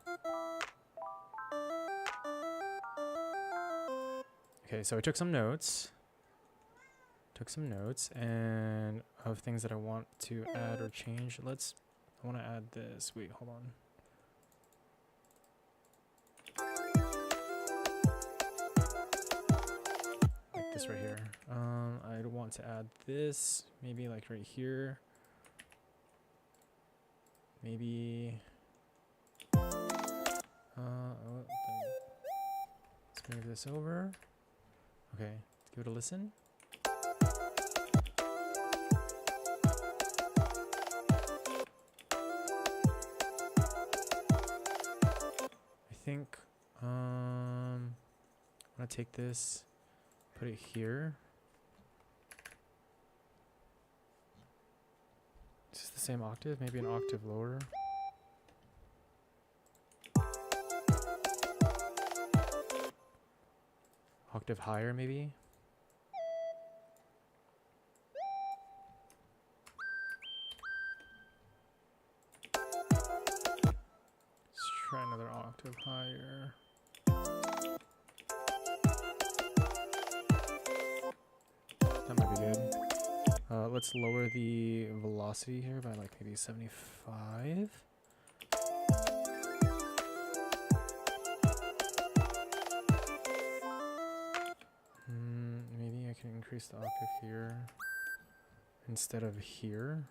Okay, so I took some notes. And of things that I want to add or change. I want to add this. Wait, hold on. Like this right here. I want to add this, maybe like right here. Maybe, let's move this over. Okay, let's give it a listen. I think, I'm gonna take this, put it here. Is this the same octave? Maybe an octave lower. Octave higher, maybe? Let's try another octave higher. That might be good. Let's lower the velocity here by like maybe 75. Maybe I can increase the octave here instead of here.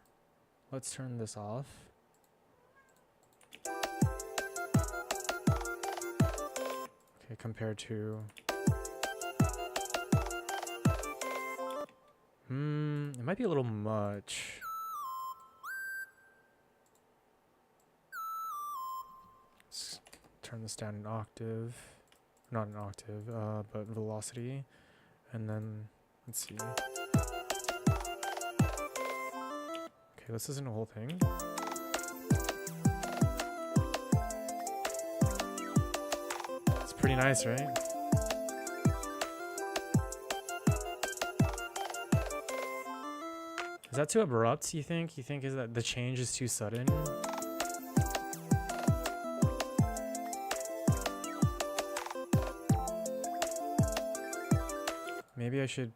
Let's turn this off. Okay, compared to... it might be a little much. Let's turn this down an octave. Not an octave, but velocity. And then, let's see. Okay, let's listen to the whole thing. It's pretty nice, right? Is that too abrupt, you think? You think is that the change is too sudden? Maybe I should...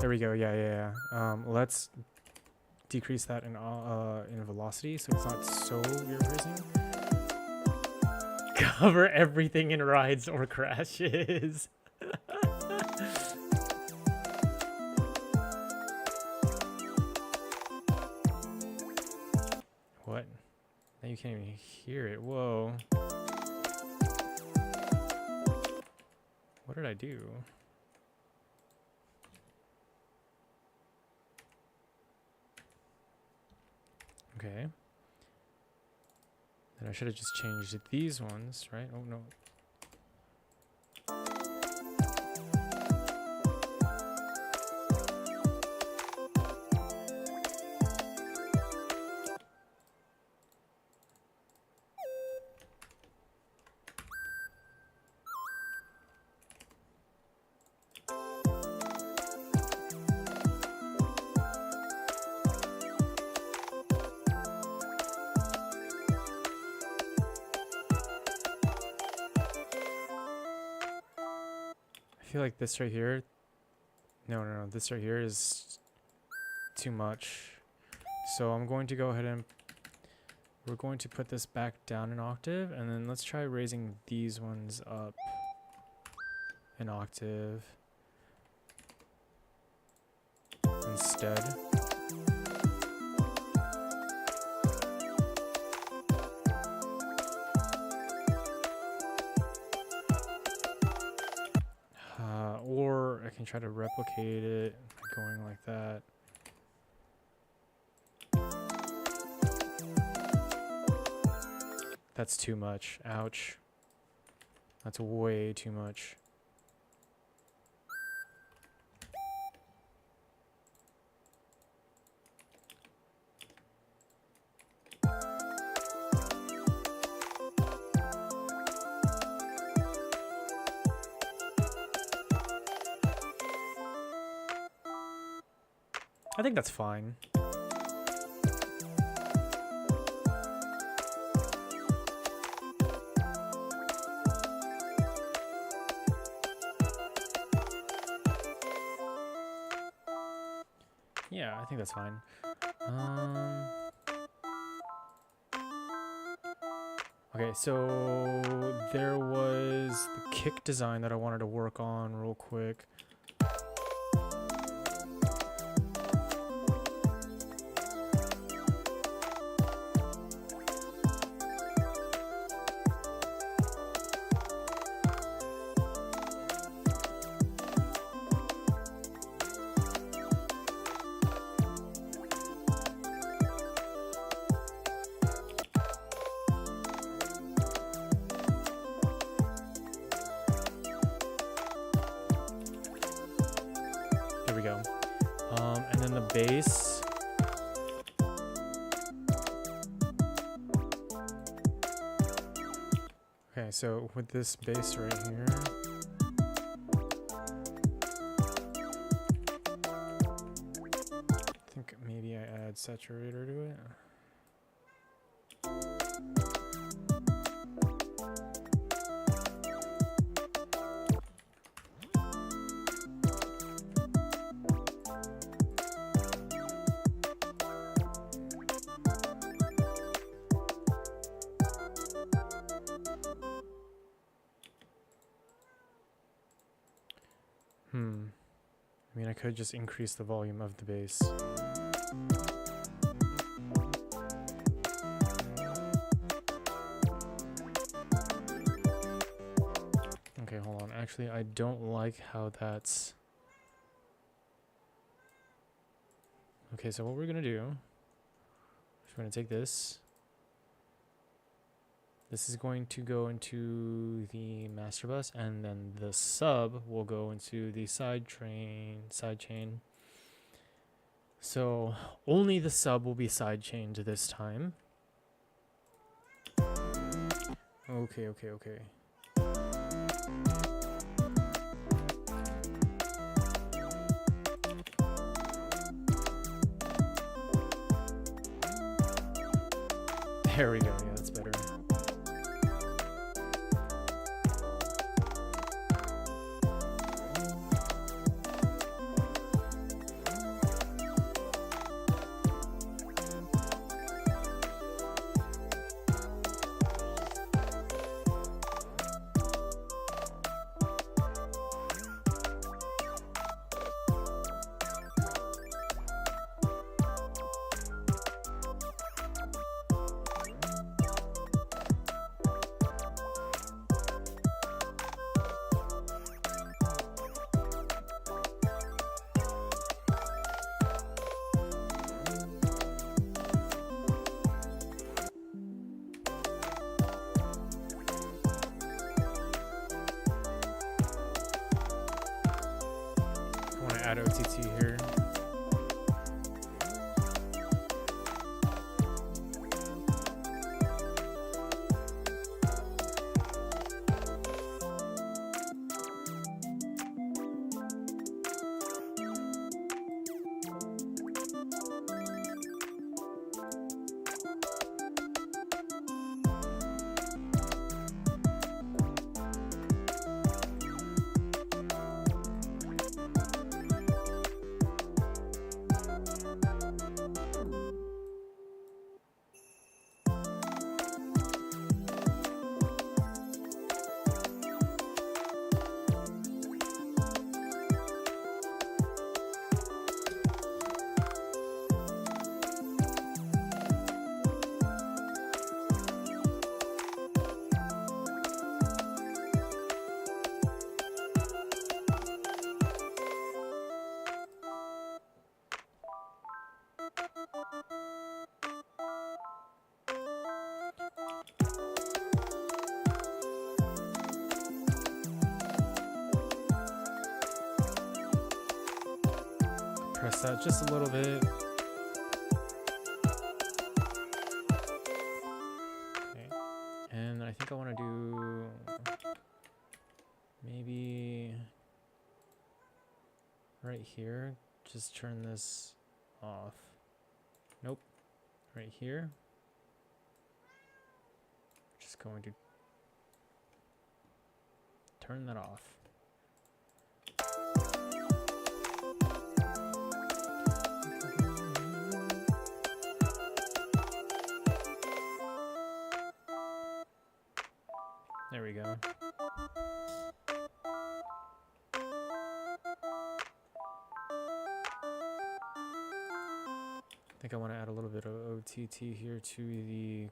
There we go. Yeah. Let's decrease that in velocity so it's not so irreversing. Cover everything in rides or crashes. What? Now you can't even hear it. Whoa. What did I do? Okay. Then I should have just changed these ones, right? Oh no. I feel like this right here, no, this right here is too much. So I'm going to go ahead and we're going to put this back down an octave, and then let's try raising these ones up an octave instead. Or I can try to replicate it by going like that. That's too much. Ouch. That's way too much. I think that's fine. Yeah, I think that's fine. Okay, so there was the kick design that I wanted to work on real quick. There we go. And then the bass. Okay, so with this bass right here. I think maybe I add saturator to it. I mean, I could just increase the volume of the bass. Okay, hold on. Actually, I don't like how that's... Okay, so what we're gonna do is we're gonna take this. This is going to go into the master bus, and then the sub will go into the side chain. So only the sub will be side chained this time. Okay. There we go. Yeah, that's better. Add OTT here. Press that just a little bit. Okay. And I think I want to do maybe right here. Just turn this off. Nope. Right here. Just going to turn that off. There we go. I think I want to add a little bit of OTT here to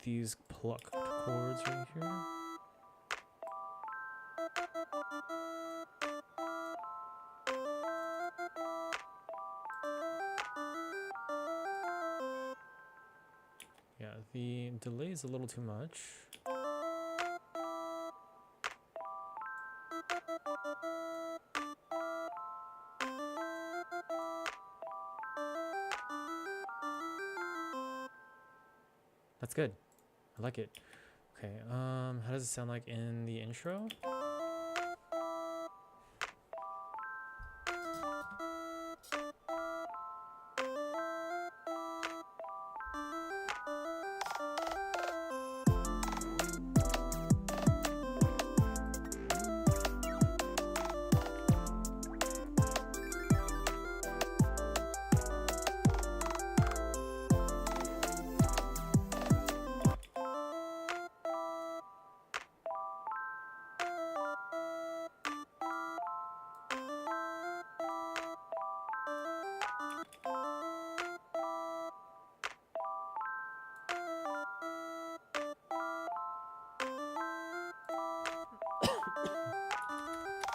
these plucked chords right here. Yeah, the delay is a little too much. That's good. I like it. Okay, how does it sound like in the intro?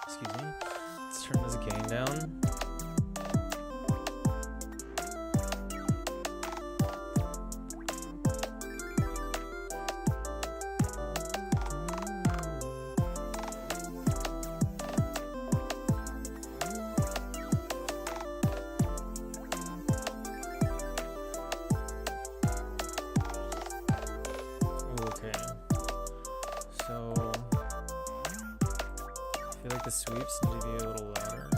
Excuse me. Let's turn this gain down. the sweeps need to be a little louder.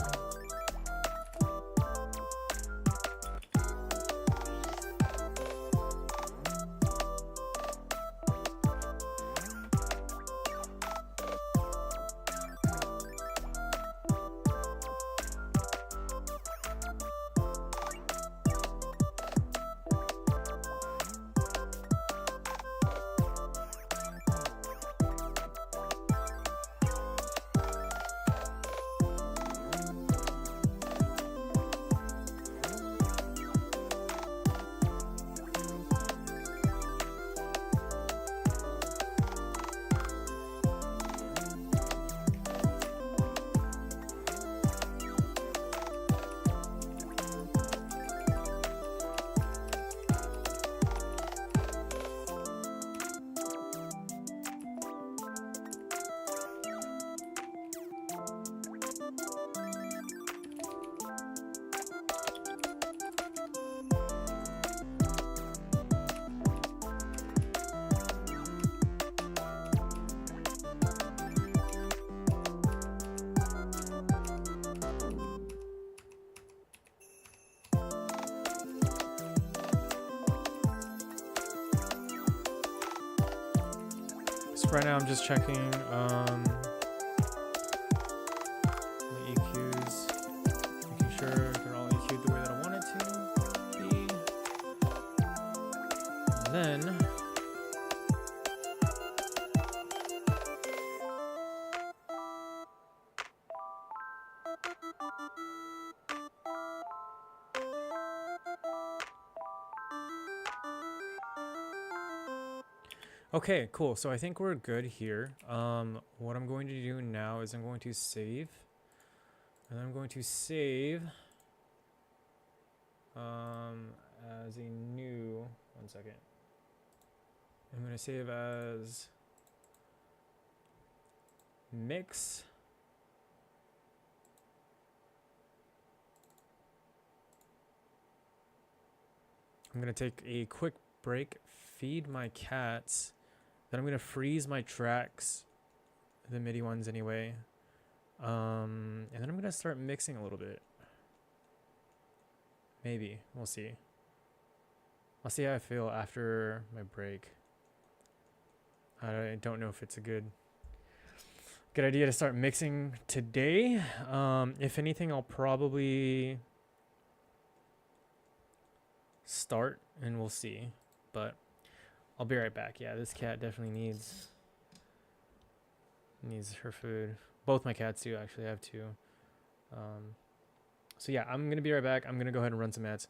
Right now I'm just checking the EQs, making sure they're all EQ'd the way that I want it to be. And then okay, cool. So I think we're good here. What I'm going to do now is I'm going to save. And I'm going to save as a new, one second. I'm going to save as mix. I'm going to take a quick break, feed my cats. Then I'm going to freeze my tracks, the MIDI ones anyway. And then I'm going to start mixing a little bit. Maybe. We'll see. I'll see how I feel after my break. I don't know if it's a good idea to start mixing today. If anything, I'll probably start and we'll see. But I'll be right back. Yeah, this cat definitely needs her food. Both my cats do, actually. I have two. So yeah, I'm gonna be right back. I'm gonna go ahead and run some ads.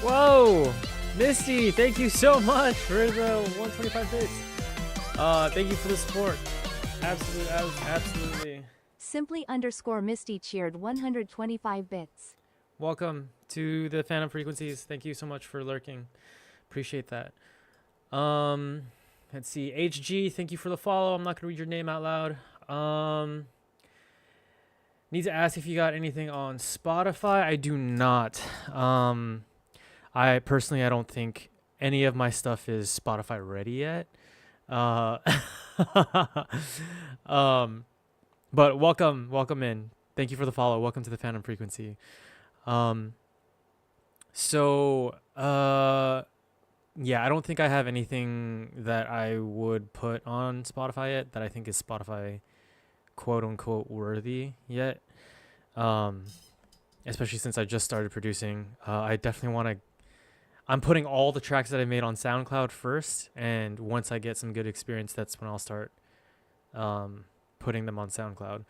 Whoa! Misty, thank you so much for the 125 bits. Thank you for the support. Absolutely. Simply_Misty cheered 125 bits. Welcome to the Phantom Frequencies. Thank you so much for lurking. Appreciate that. Let's see. HG, thank you for the follow. I'm not gonna read your name out loud. Need to ask if you got anything on Spotify. I do not. I personally, I don't think any of my stuff is Spotify ready yet. But welcome in. Thank you for the follow. Welcome to the Phantom Frequency. Yeah, I don't think I have anything that I would put on Spotify yet that I think is Spotify quote unquote worthy yet. Especially since I just started producing. I definitely want to. I'm putting all the tracks that I made on SoundCloud first, and once I get some good experience, that's when I'll start putting them on SoundCloud.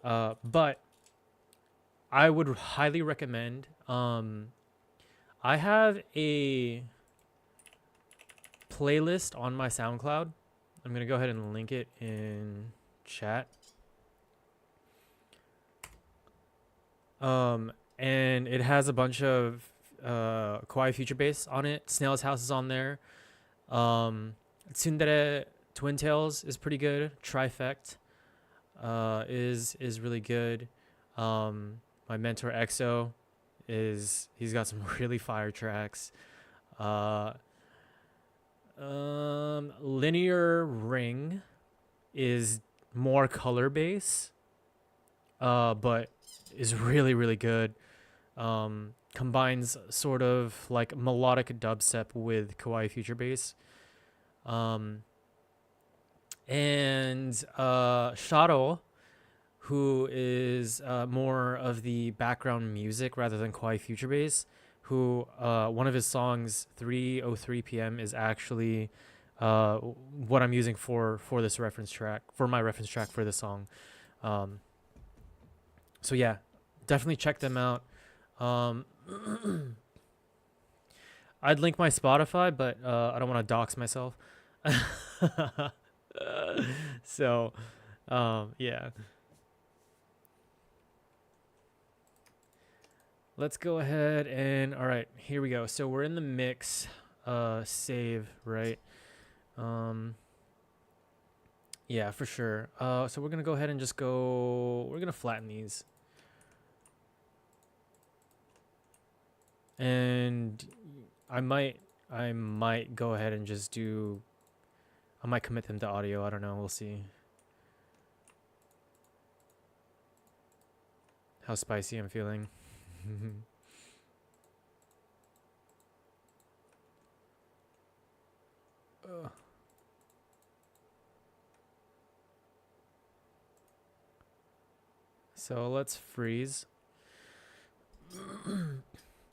But I would highly recommend. I have a playlist on my SoundCloud. I'm gonna go ahead and link it in chat. And it has a bunch of Kawaii Future Bass on it. Snail's House is on there. Tsundere Twin Tails is pretty good. Trifect is really good. My mentor EXO he's got some really fire tracks. Linear Ring is more color bass, but is really good. Combines sort of like melodic dubstep with Kawaii Future Bass. And Shado, who is more of the background music rather than Kawaii Future Bass, who one of his songs, 3:03 p.m., is actually what I'm using for this reference track, for my reference track for this song. So yeah, definitely check them out. I'd link my Spotify, but I don't want to dox myself. So, yeah. Let's go ahead and, all right, here we go. So we're in the mix, save, right? Yeah, for sure. So we're going to go ahead and just we're going to flatten these. And I might go ahead and just I might commit them to audio. I don't know. We'll see how spicy I'm feeling. So let's freeze.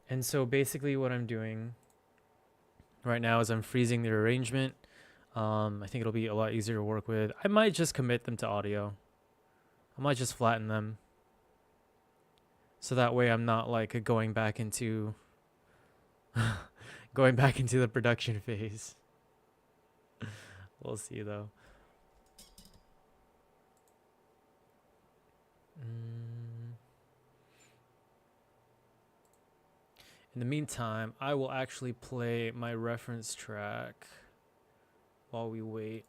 And so basically what I'm doing right now is I'm freezing the arrangement. I think it'll be a lot easier to work with. I might just commit them to audio. I might just flatten them. So that way I'm not like going back into the production phase. We'll see though. In the meantime, I will actually play my reference track while we wait.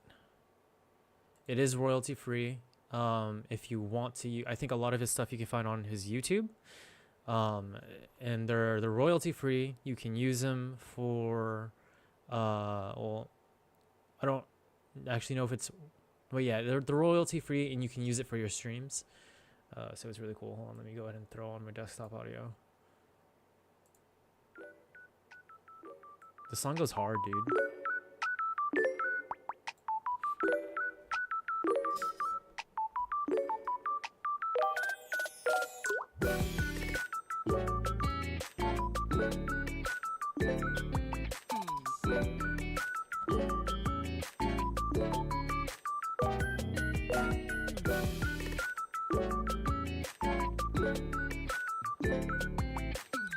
It is royalty free. If you want to, I think a lot of his stuff you can find on his YouTube. And they're royalty free. You can use them for, well, I don't actually know if it's, but yeah, they're royalty free and you can use it for your streams. So it's really cool. Hold on, let me go ahead and throw on my desktop audio. The song goes hard, dude.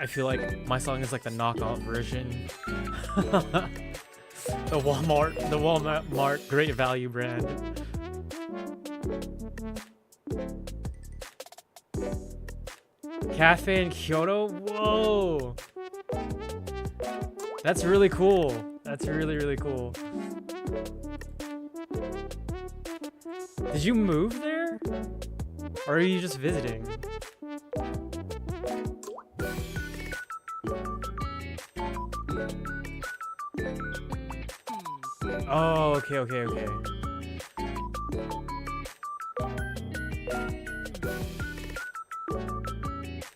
I feel like my song is like the knockoff version. The Walmart Great Value brand. Cafe in Kyoto? Whoa! That's really cool. That's really, really cool. Did you move there? Or are you just visiting? Oh, okay, okay, okay.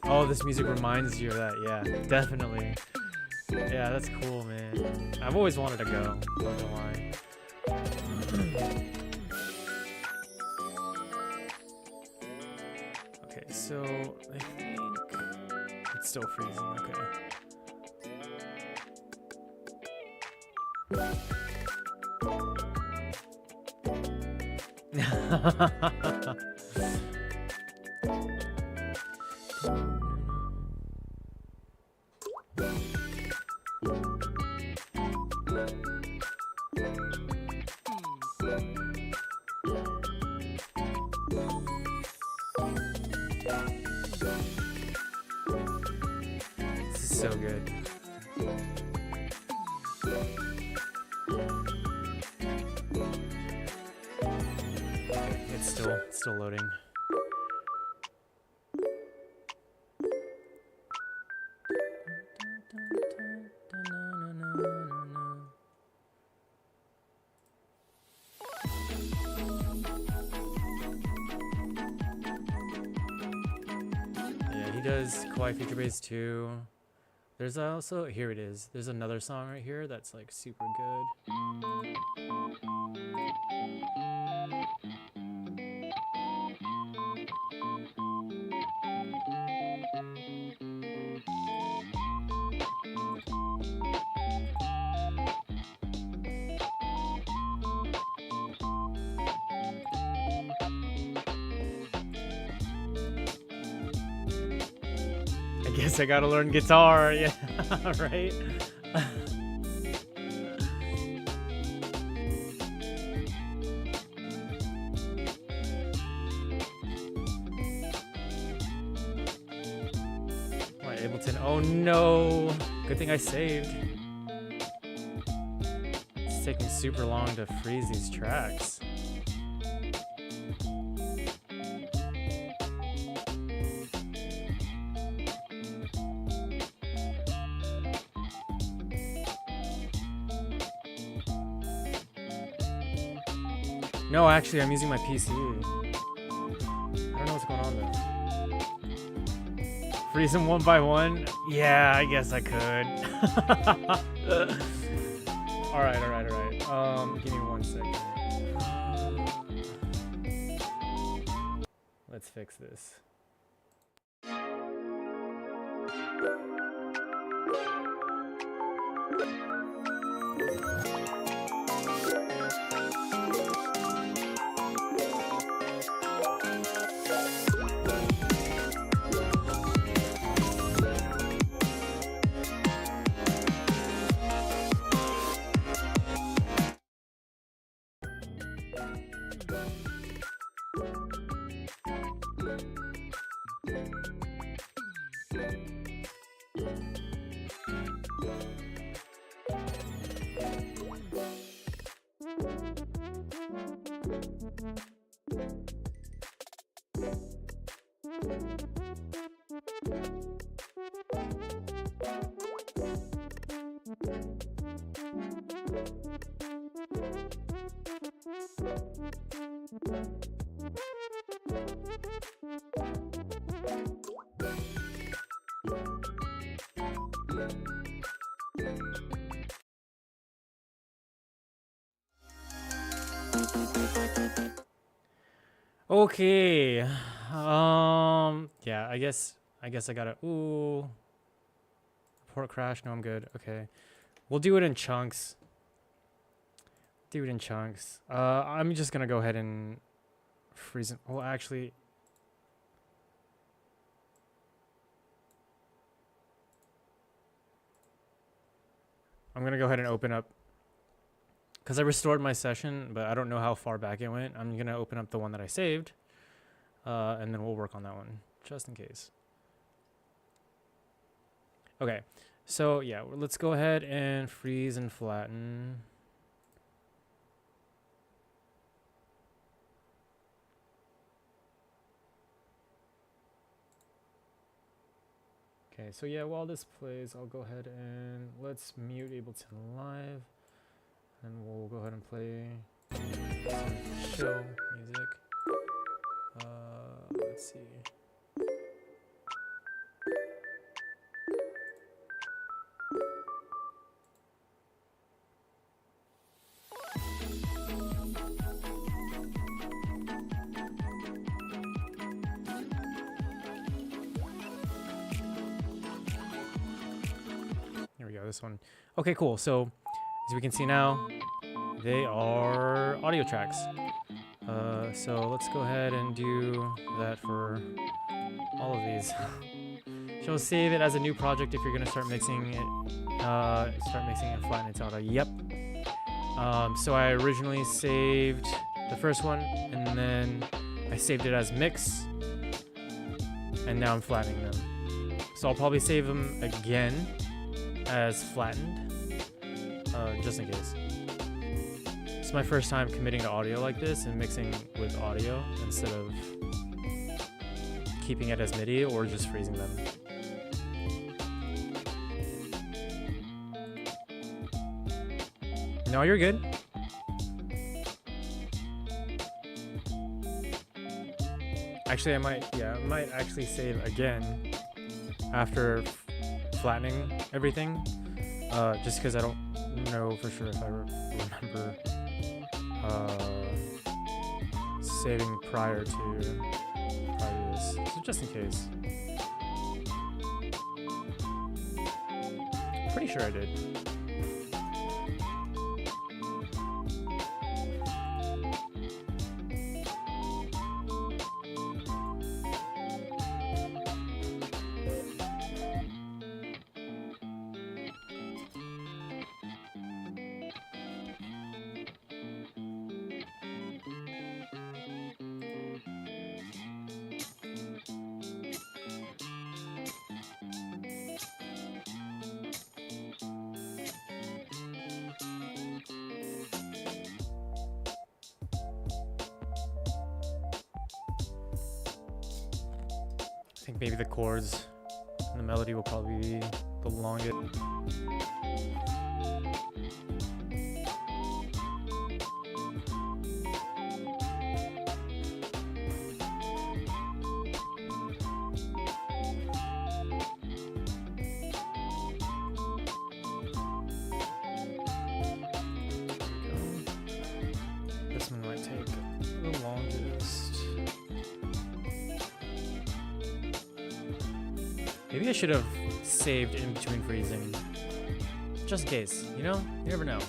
Oh, this music reminds you of that. Yeah, definitely. Yeah, that's cool, man. I've always wanted to go. Not gonna lie. Okay, so I think it's still freezing. Okay. This is so good. It's still loading. Yeah, he does Kawaii Feature Base too. There's also, here it is. There's another song right here that's like super good. I guess I gotta learn guitar, yeah, right? My Ableton, oh no! Good thing I saved. It's taking super long to freeze these tracks. No, actually, I'm using my PC. I don't know what's going on though. Freeze them one by one? Yeah, I guess I could. Alright, alright, alright. Give me 1 second. Let's fix this. Okay. Yeah, I guess I gotta, ooh. Report crash, no, I'm good. Okay. We'll do it in chunks. Do it in chunks. I'm just gonna go ahead and freeze it. Well, actually, I'm gonna go ahead and open up, because I restored my session, but I don't know how far back it went. I'm gonna open up the one that I saved, and then we'll work on that one, just in case. Okay, so yeah, let's go ahead and freeze and flatten. Okay, so yeah, while this plays, I'll go ahead and let's mute Ableton Live, and we'll go ahead and play some show music. Let's see. Here we go, this one. Okay, cool. So as we can see now, they are audio tracks. So let's go ahead and do that for all of these. So save it as a new project if you're gonna start mixing it. Start mixing it, flatten it out. Yep. So I originally saved the first one, and then I saved it as mix, and now I'm flattening them. So I'll probably save them again as flattened, just in case. It's my first time committing to audio like this and mixing with audio instead of keeping it as MIDI or just freezing them. No, you're good. Actually, I might actually save again after flattening everything, just because I don't know for sure if I remember saving prior to this, so just in case. Pretty sure I did. I think maybe the chords and the melody will probably be the longest. This one might take the longest. Maybe I should have saved in between freezing. Just in case, you know? You never know.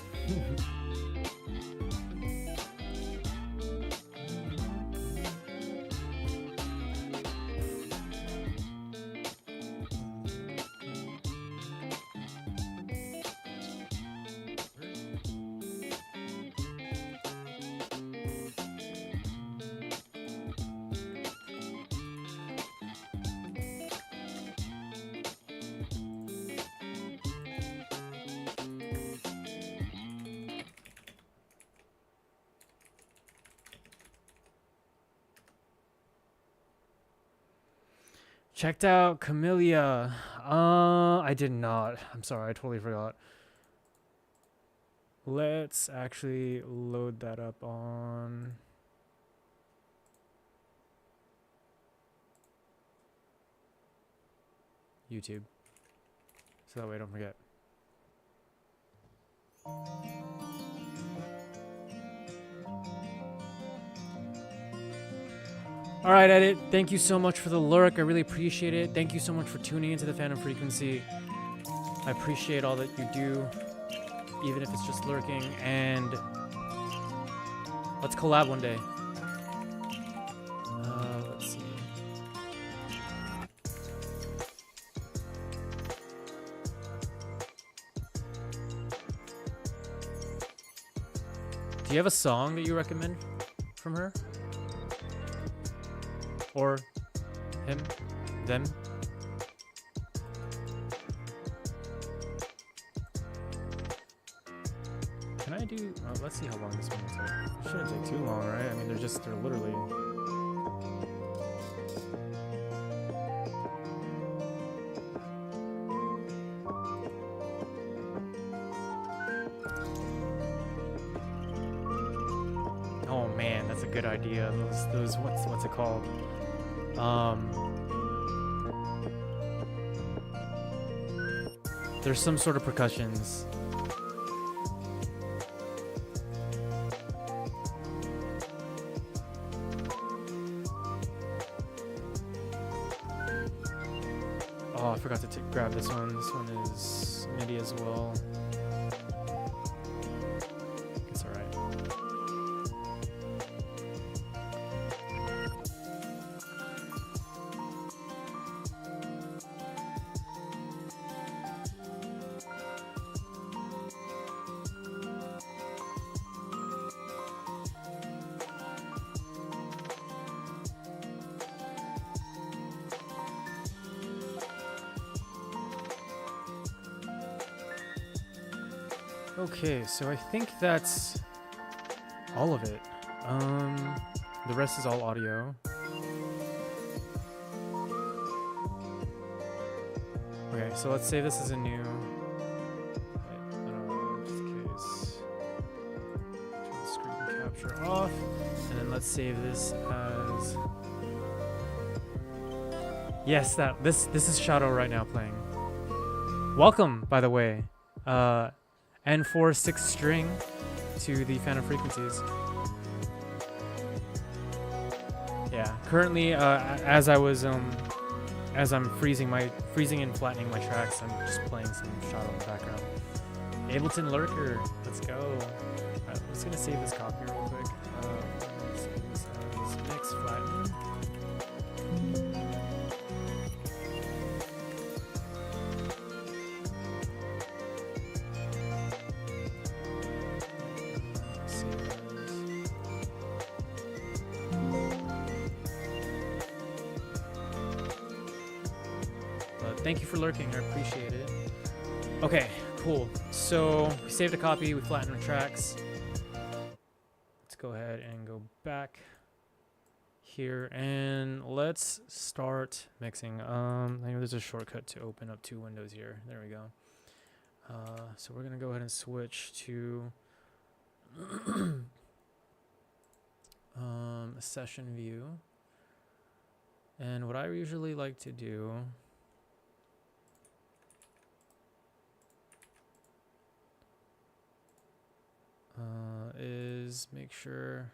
Checked out Camellia. I did not. I'm sorry, I totally forgot. Let's actually load that up on YouTube, so that way I don't forget. All right, Edit. Thank you so much for the lurk. I really appreciate it. Thank you so much for tuning into the Phantom Frequency. I appreciate all that you do, even if it's just lurking. And let's collab one day. Let's see. Do you have a song that you recommend from her? Or him? Them? Can I do... let's see how long this one will take. It shouldn't take too long, right? I mean, they're literally... Oh man, that's a good idea. Those what's it called? There's some sort of percussions. Oh, I forgot to grab this one. This one is Midi as well. It's alright. Okay, so I think that's all of it. The rest is all audio. Okay, so let's say this is a new... just in case. Turn the screen capture off. And then let's save this as... Yes, this is Shadow right now playing. Welcome, by the way. N4 6 string to the Phantom Frequencies. Yeah, currently as I'm freezing and flattening my tracks, I'm just playing some Shadow in the background. Ableton Lurker, let's go. Alright, I'm just gonna save this copy real quick. Save this as mix flatten. Thank you for lurking, I appreciate it. Okay, cool. So we saved a copy, we flattened the tracks. Let's go ahead and go back here and let's start mixing. I know there's a shortcut to open up two windows here. There we go. So we're gonna go ahead and switch to a session view. And what I usually like to do is make sure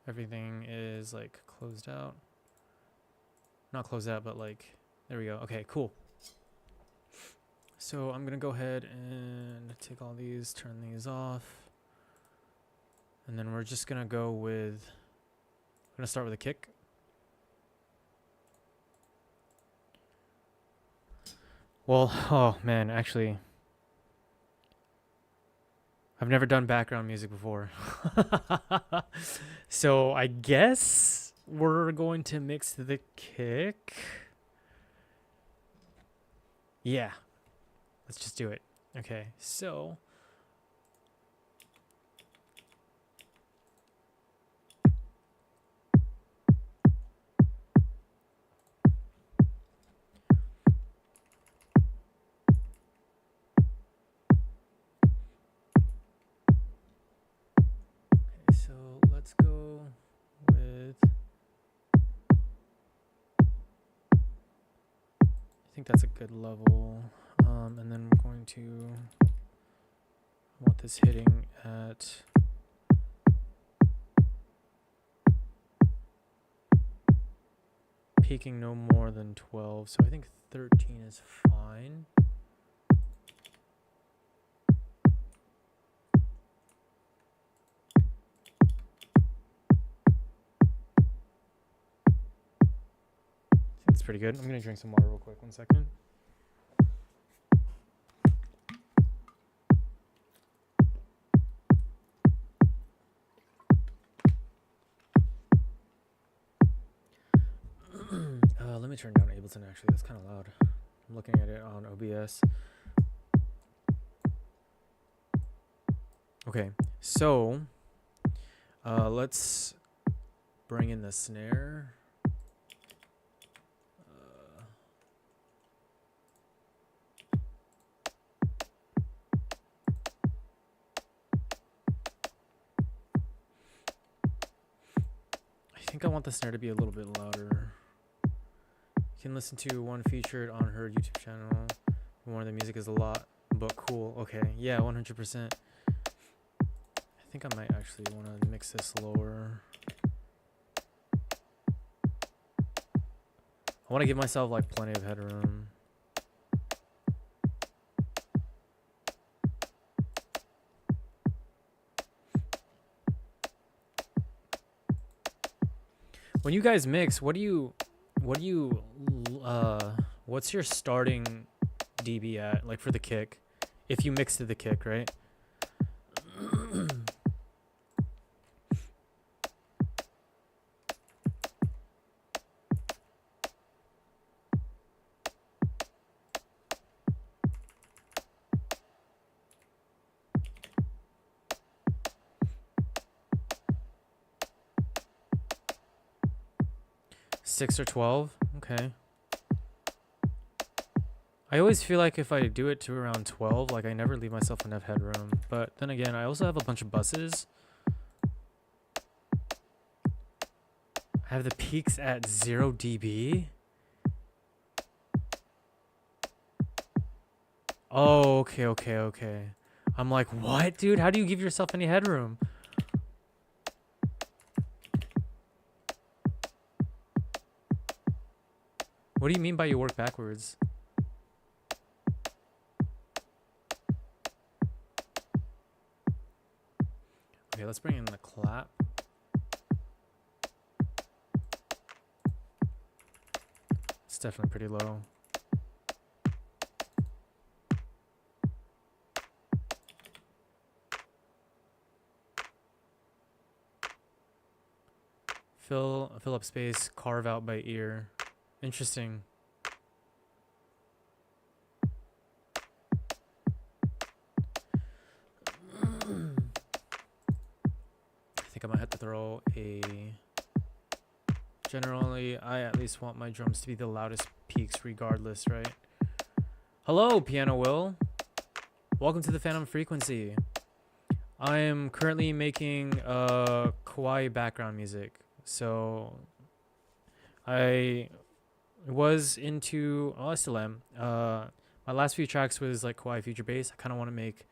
everything is like closed out. Not closed out, but like, there we go. Okay, cool. So I'm gonna go ahead and take all these, turn these off. And then we're just gonna go with, I'm gonna start with a kick. Well, oh man, actually, I've never done background music before. So I guess we're going to mix the kick. Yeah, let's just do it. Okay, so let's go with, I think that's a good level. And then we're going to want this hitting at peaking no more than 12. So I think 13 is fine. That's pretty good. I'm gonna drink some water real quick. 1 second. Let me turn down Ableton. Actually, that's kind of loud. I'm looking at it on OBS. Okay, so let's bring in the snare. I think I want the snare to be a little bit louder. You can listen to one featured on her YouTube channel. More of the music is a lot, but cool. Okay, yeah, 100%. I think I might actually want to mix this lower. I want to give myself like plenty of headroom. When you guys mix, what's your starting dB at, like for the kick? If you mix to the kick, right? 6 or 12? Okay. I always feel like if I do it to around 12, like I never leave myself enough headroom. But then again, I also have a bunch of buses. I have the peaks at 0 dB. Oh, okay. I'm like, what, dude? How do you give yourself any headroom? What do you mean by you work backwards? Okay, let's bring in the clap. It's definitely pretty low. Fill up space, carve out by ear. Interesting. I think I might have to throw a... Generally, I at least want my drums to be the loudest peaks regardless, right? Hello, Piano Will. Welcome to the Phantom Frequency. I am currently making kawaii background music. So I was into, I still am. My last few tracks was like kawaii future bass. I kind of want to make,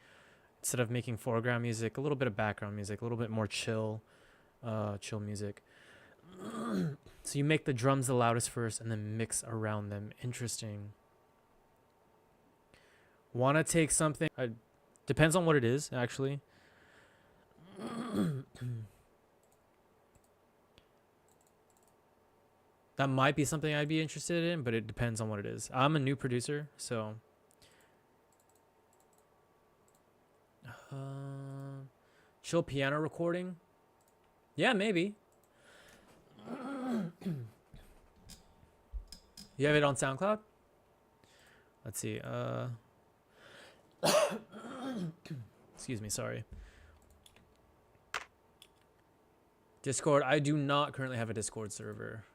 instead of making foreground music, a little bit of background music, a little bit more chill music. So you make the drums the loudest first and then mix around them. Interesting. Want to take something, depends on what it is actually. That might be something I'd be interested in, but it depends on what it is. I'm a new producer, so chill piano recording. Yeah, maybe. You have it on SoundCloud? Let's see. Excuse me, sorry. Discord. I do not currently have a Discord server.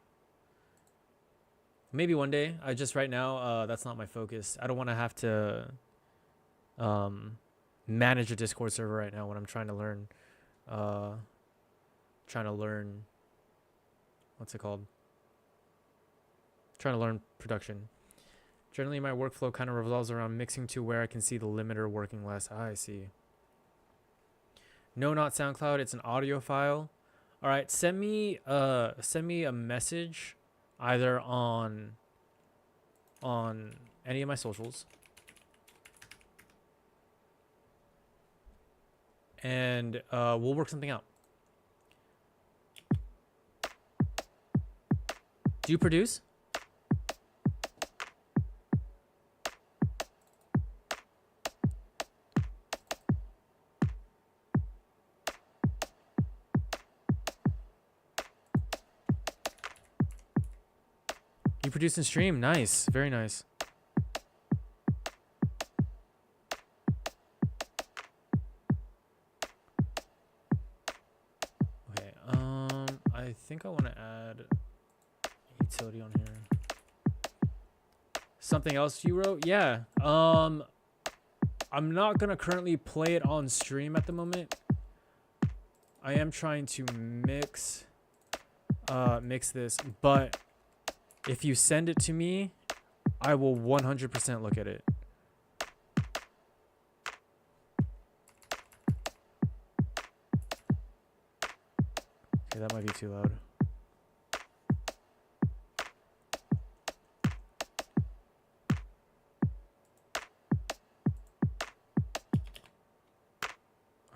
Maybe one day. I just right now, that's not my focus. I don't want to have to manage a Discord server right now when I'm trying to learn. What's it called? Trying to learn production. Generally, my workflow kind of revolves around mixing to where I can see the limiter working less. I see. No, not SoundCloud. It's an audio file. All right, send me a message either on any of my socials, and we'll work something out. Do you produce? You produce and stream. Nice. Very nice. Okay. I think I want to add utility on here. Something else you wrote? Yeah. I'm not gonna currently play it on stream at the moment. I am trying to mix this, but if you send it to me, I will 100% look at it. Okay, that might be too loud.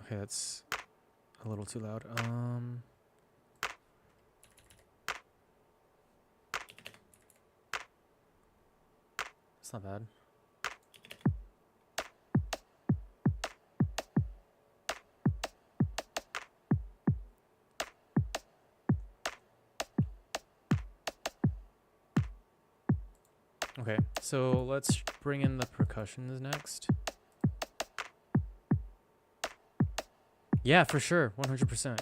Okay, that's a little too loud. It's not bad. Okay, so let's bring in the percussions next. Yeah, for sure, 100%.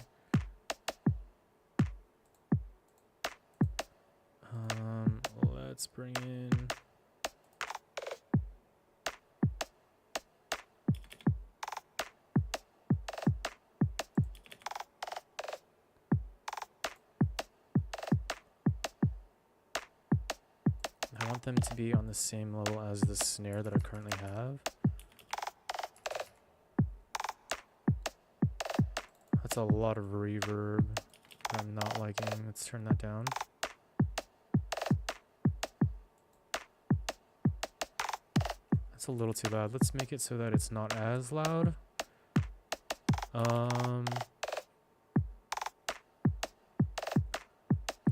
Let's bring in. I want them to be on the same level as the snare that I currently have. That's a lot of reverb I'm not liking. Let's turn that down. That's a little too loud. Let's make it so that it's not as loud.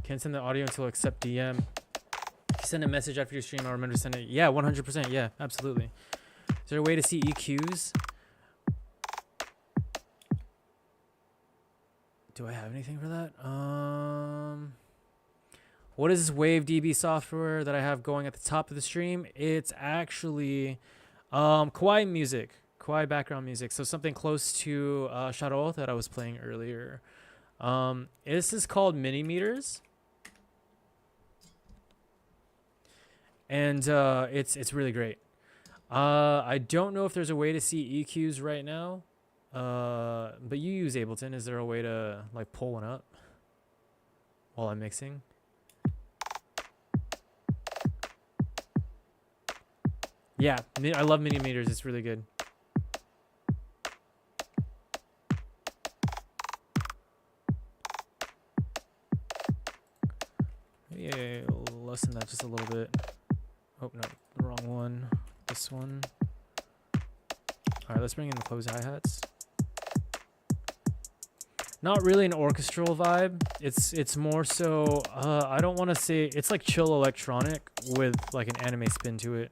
Can't send the audio until accept DM. If you send a message after your stream, I'll remember to send it. Yeah, 100%. Yeah, absolutely. Is there a way to see EQs? Do I have anything for that? What is this Wave DB software that I have going at the top of the stream? It's actually Kawaii music, Kawaii background music. So something close to Shadow that I was playing earlier. This is called Mini Meters. And it's really great. I don't know if there's a way to see EQs right now. But you use Ableton. Is there a way to like pull one up while I'm mixing? Yeah, I love Mini Meters. It's really good. Maybe I'll lessen that just a little bit. Oh no, the wrong one. This one. All right, let's bring in the close hi-hats. Not really an orchestral vibe. It's more so, I don't want to say, it's like chill electronic with like an anime spin to it.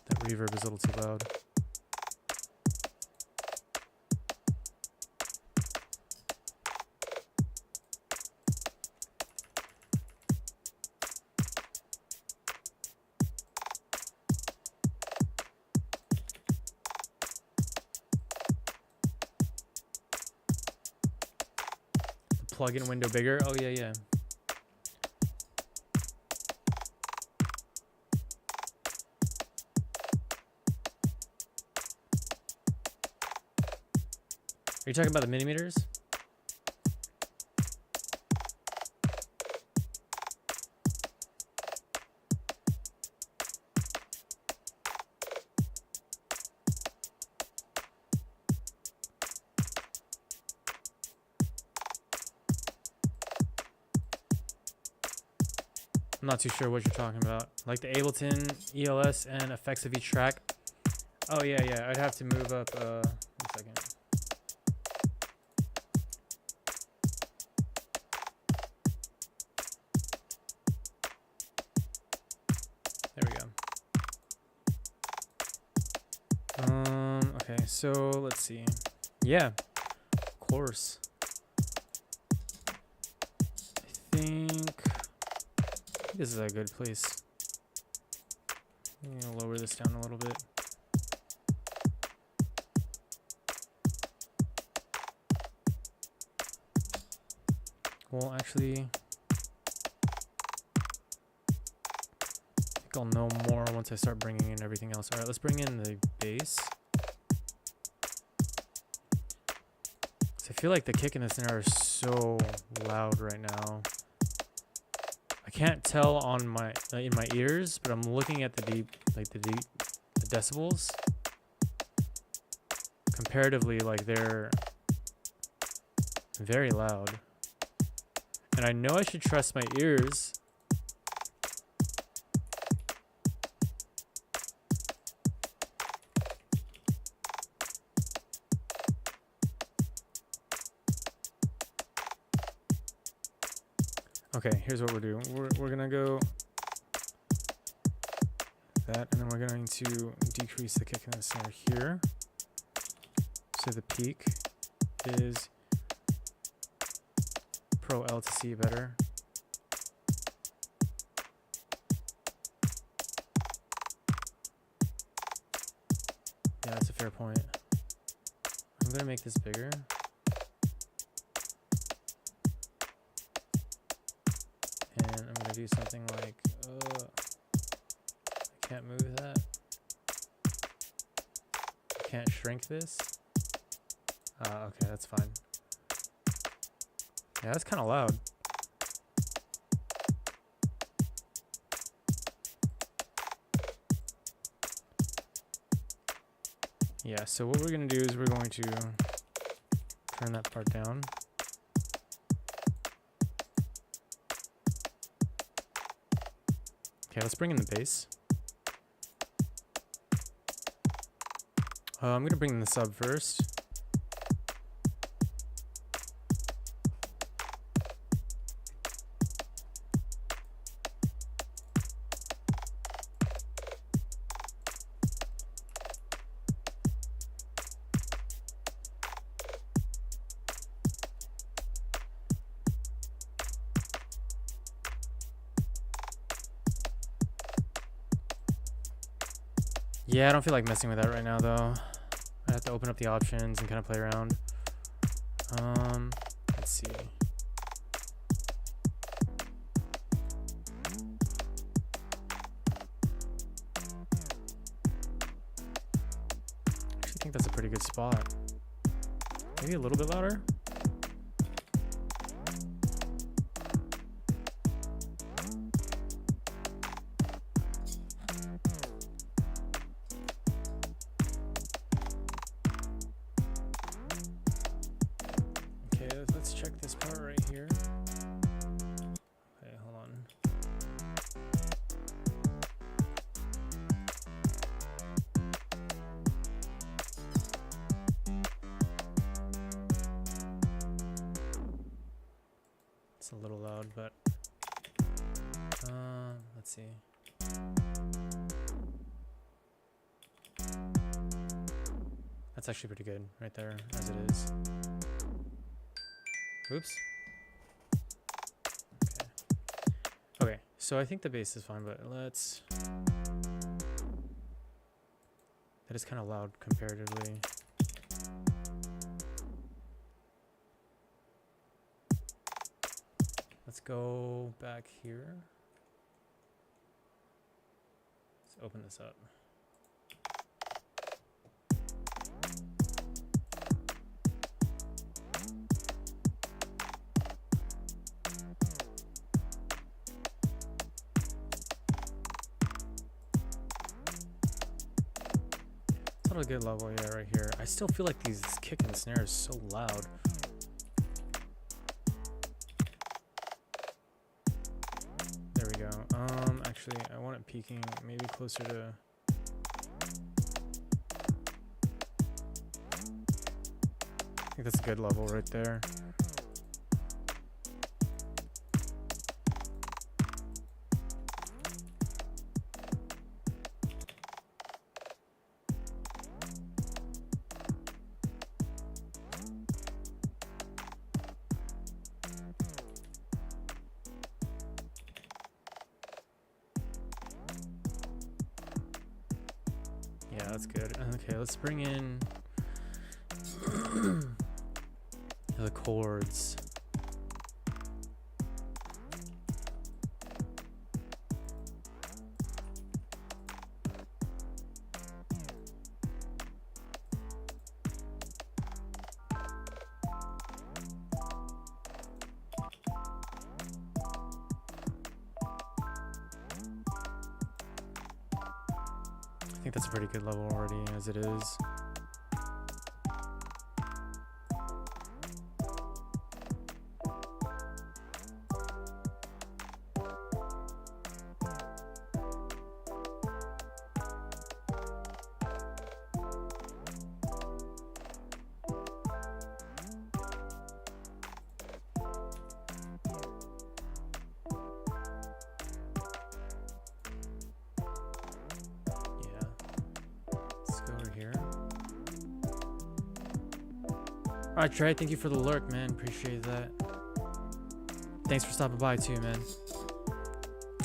That reverb is a little too loud. Plug-in window bigger. Oh yeah, yeah. Are you talking about the mini meters? I'm not too sure what you're talking about. Like the Ableton, ELS, and effects of each track. Oh yeah, yeah. I'd have to move up. 1 second. There we go. Okay. Okay, so let's see. Yeah, of course. I think this is a good place. I'm gonna lower this down a little bit. Well, actually, I think I'll know more once I start bringing in everything else. All right, let's bring in the bass. I feel like the kick and the snare are so loud right now. I can't tell on my in my ears, but I'm looking at the decibels. Comparatively, like they're very loud. And I know I should trust my ears. Okay, here's what we're doing. We're gonna go that, and then we're going to decrease the kick and the snare here. So the peak is Pro L to see better. Yeah, that's a fair point. I'm gonna make this bigger. And I'm gonna do something like, I can't move that. I can't shrink this. Okay, that's fine. Yeah, that's kind of loud. Yeah, so what we're going to do is we're going to turn that part down. Okay, let's bring in the bass. I'm going to bring in the sub first. Yeah, I don't feel like messing with that right now, though. I have to open up the options and kind of play around. Let's see. I think that's a pretty good spot. Maybe a little bit louder. Let's check this part right here. Okay, hold on. It's a little loud, but let's see. That's actually pretty good right there, as it is. Oops. Okay, so I think the bass is fine, but let's... That is kind of loud comparatively. Let's go back here. Let's open this up. A good level, yeah, right here. I still feel like these kick and snare is so loud. There we go. Actually, I want it peaking maybe closer to... I think that's a good level right there. Yeah, that's good. Okay, let's bring in the chords. I think that's a pretty good level already as it is. Alright, Trey, thank you for the lurk, man. Appreciate that. Thanks for stopping by, too, man.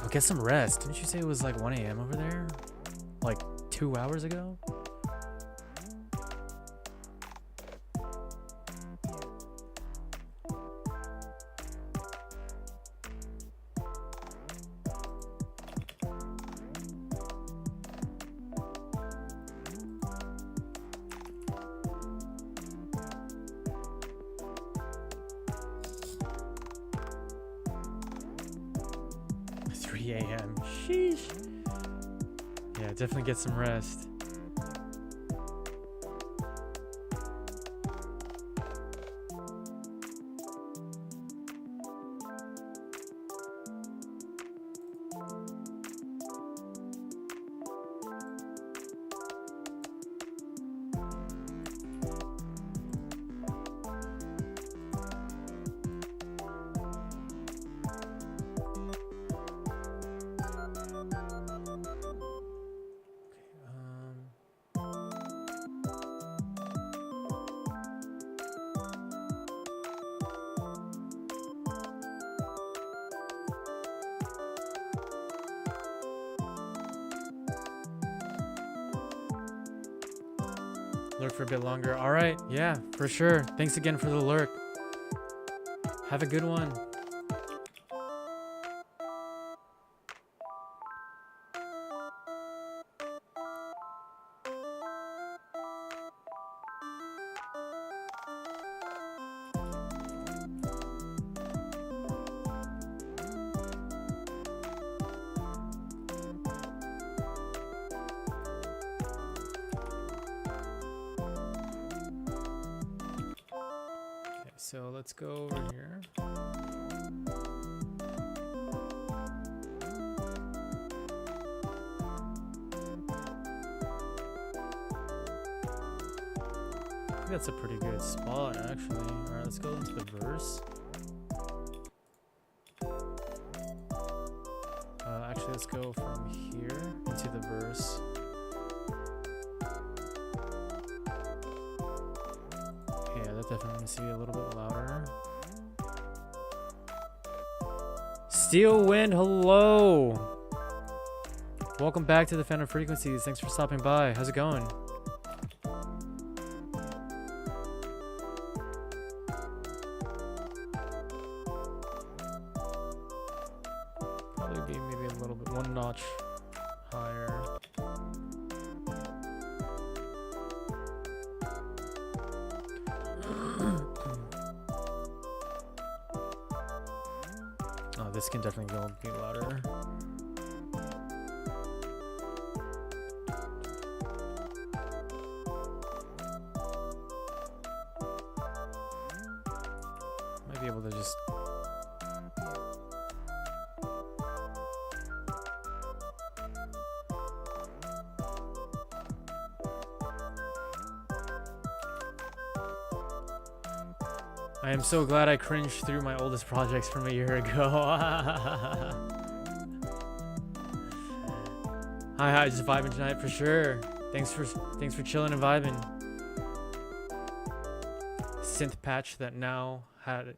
Oh, get some rest. Didn't you say it was like 1 a.m. over there? Like 2 hours ago? Definitely get some rest. Lurk for a bit longer. All right. Yeah, for sure. Thanks again for the lurk. Have a good one. So let's go over here. I think that's a pretty good spot, actually. All right, let's go into the verse. Actually, let's go from here into the verse. Definitely needs to be a little bit louder. Steel Wind, hello. Welcome back to the Phantom Frequencies. Thanks for stopping by. How's it going? Probably be maybe a little bit, one notch higher. Oh, this can definitely go be louder. Might be able to just I am so glad I cringed through my oldest projects from a year ago. Hi, just vibing tonight for sure. Thanks for chilling and vibing. Synth patch that now have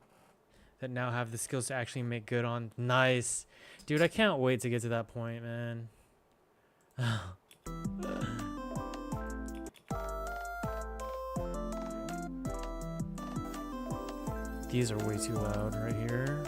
the skills to actually make good on. Nice, dude. I can't wait to get to that point, man. These are way too loud right here.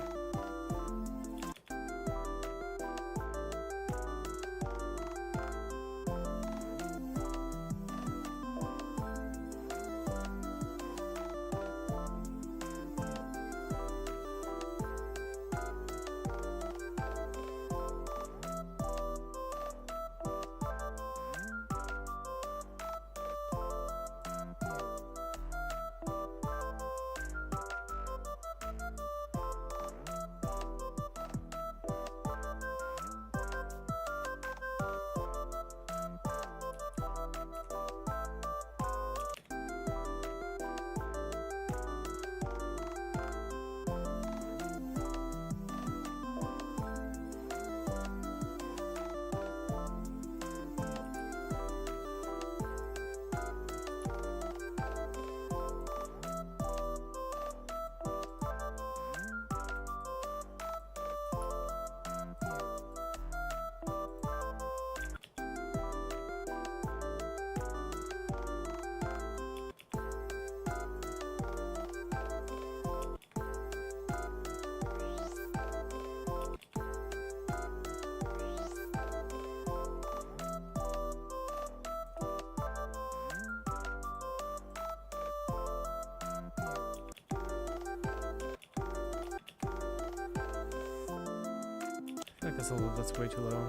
I feel like that's way too low.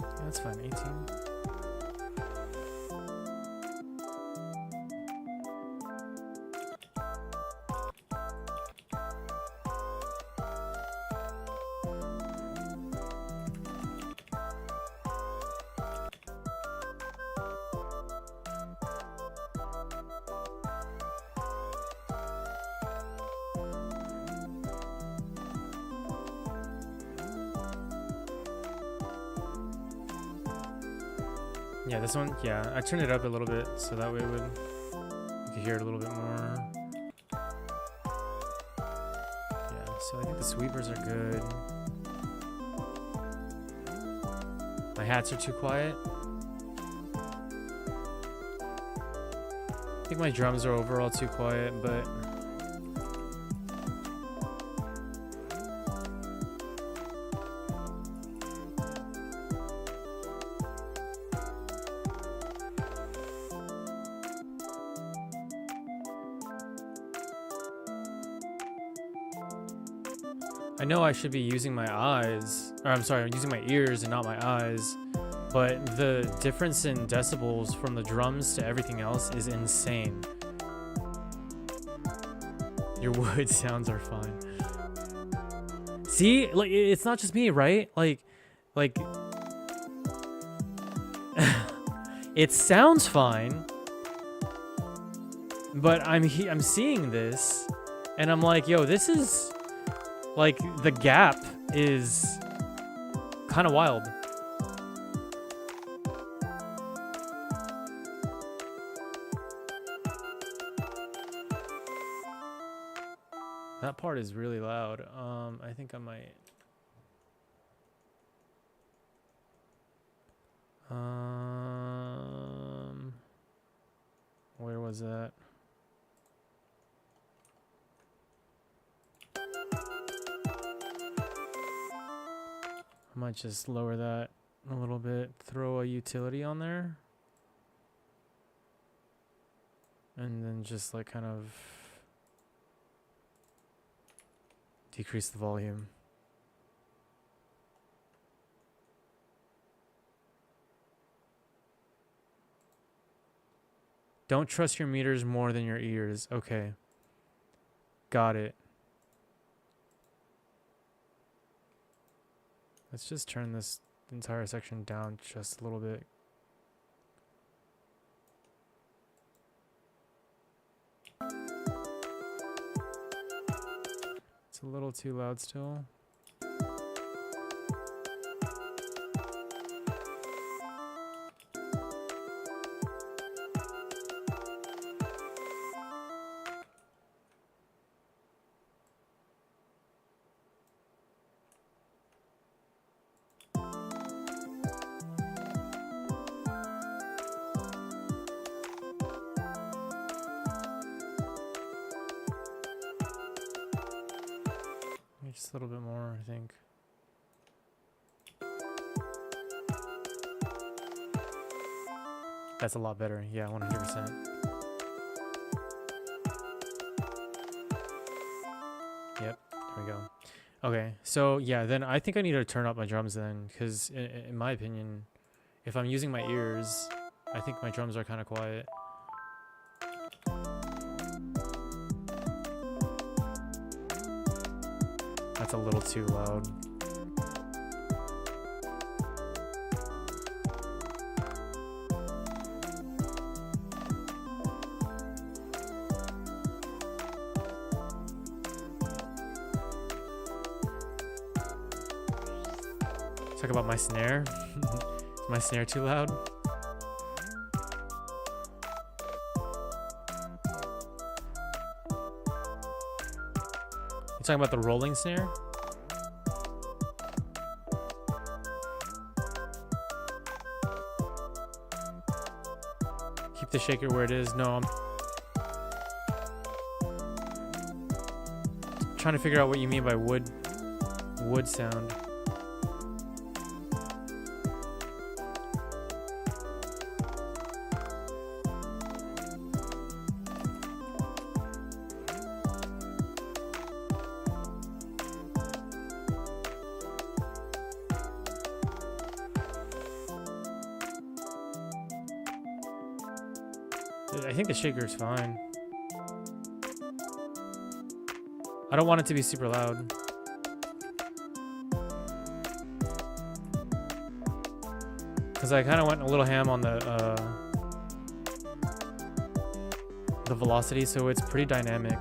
Yeah, that's fine. 18. Yeah, this one, yeah, I turned it up a little bit so that way you could hear it a little bit more. Yeah, so I think the sweepers are good. My hats are too quiet. I think my drums are overall too quiet, but I know I should be using my eyes, or I'm sorry, I'm using my ears and not my eyes, but the difference in decibels from the drums to everything else is insane. Your wood sounds are fine. See, like it's not just me, right? Like it sounds fine, but I'm seeing this, and I'm like, yo, this is like the gap is kind of wild. That part is really loud. I think I might. Where was that? I might just lower that a little bit. Throw a utility on there. And then just like kind of decrease the volume. Don't trust your meters more than your ears. Okay. Got it. Let's just turn this entire section down just a little bit. It's a little too loud still. a little bit more, I think. That's a lot better. Yeah, 100%. Yep, there we go. Okay, so yeah, then I think I need to turn up my drums then, because in my opinion, if I'm using my ears, I think my drums are kind of quiet. That's a little too loud. Talk about my snare. Is my snare too loud? You talking about the rolling snare? Keep the shaker where it is. No, I'm trying to figure out what you mean by wood sound. I think the shaker is fine. I don't want it to be super loud. Because I kind of went a little ham on the velocity, so it's pretty dynamic.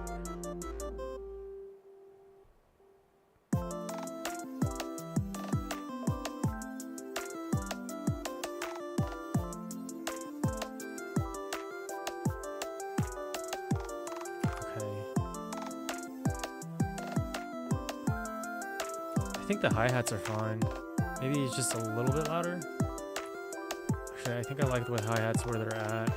I think the hi-hats are fine. Maybe it's just a little bit louder. Actually, I think I like the hi-hats where they're at.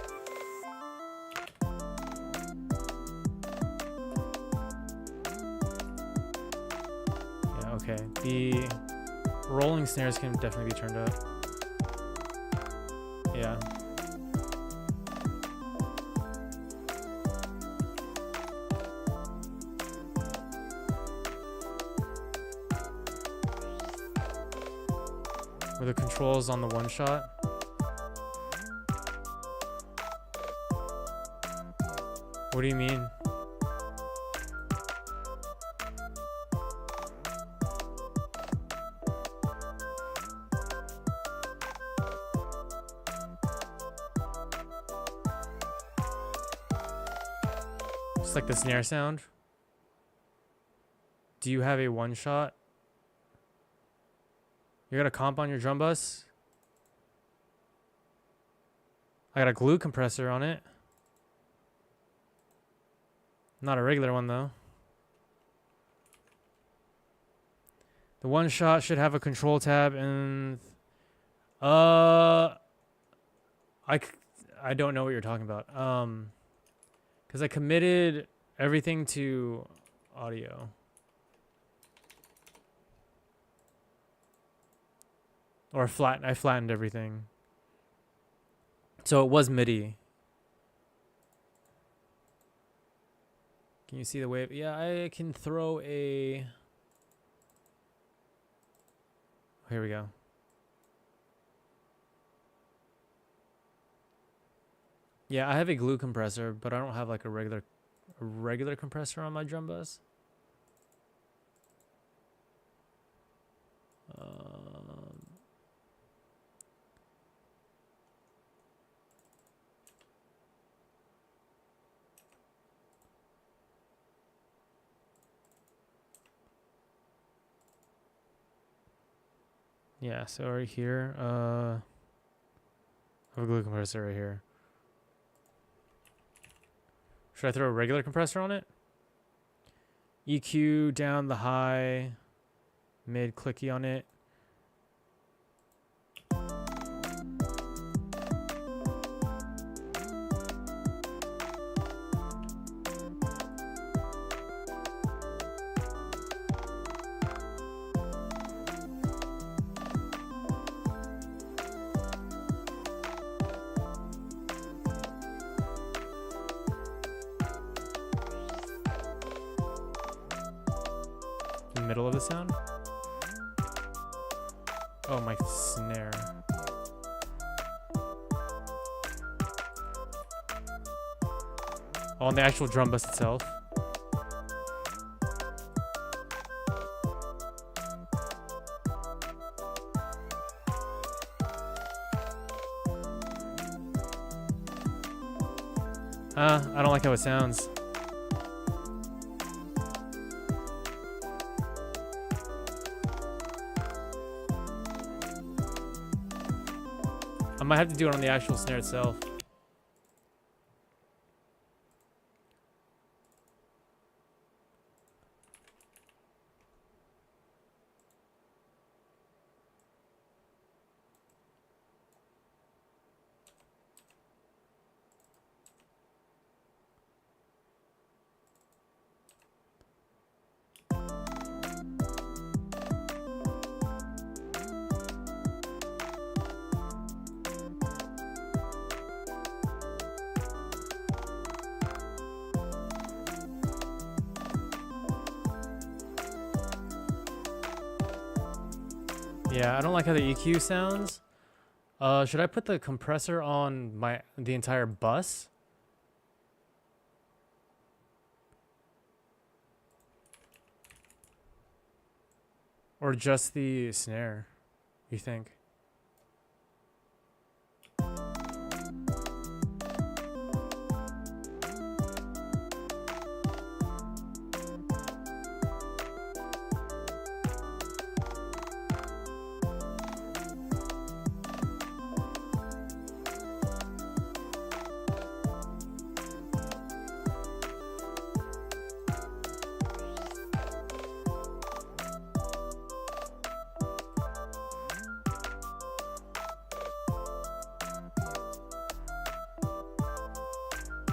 Yeah, okay. The rolling snares can definitely be turned up. Yeah. Were the controls on the one shot? What do you mean? Just like the snare sound? Do you have a one shot? You got a comp on your drum bus? I got a glue compressor on it. Not a regular one though. The one shot should have a control tab and I don't know what you're talking about. Cuz I committed everything to audio. Or I flattened everything. So it was MIDI. Can you see the wave? Yeah, I can throw a... Here we go. Yeah, I have a glue compressor, but I don't have like a regular compressor on my drum bus. Yeah, so right here, I have a glue compressor right here. Should I throw a regular compressor on it? EQ down the high, mid clicky on it. middle of the sound? Oh, my snare. Oh, on the actual drum bus itself. I don't like how it sounds. I might have to do it on the actual snare itself. Yeah, I don't like how the EQ sounds. Should I put the compressor on the entire bus? Or just the snare, you think?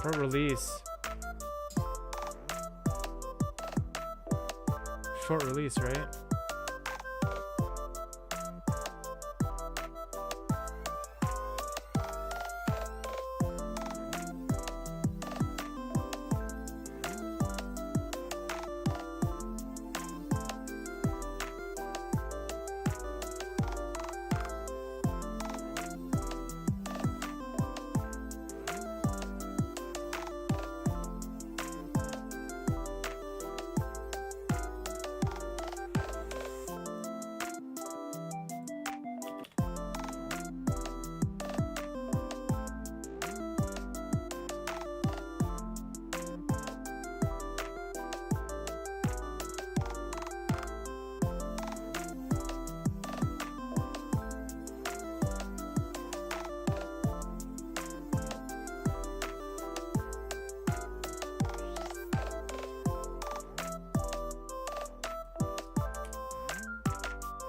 Short release. Short release, right?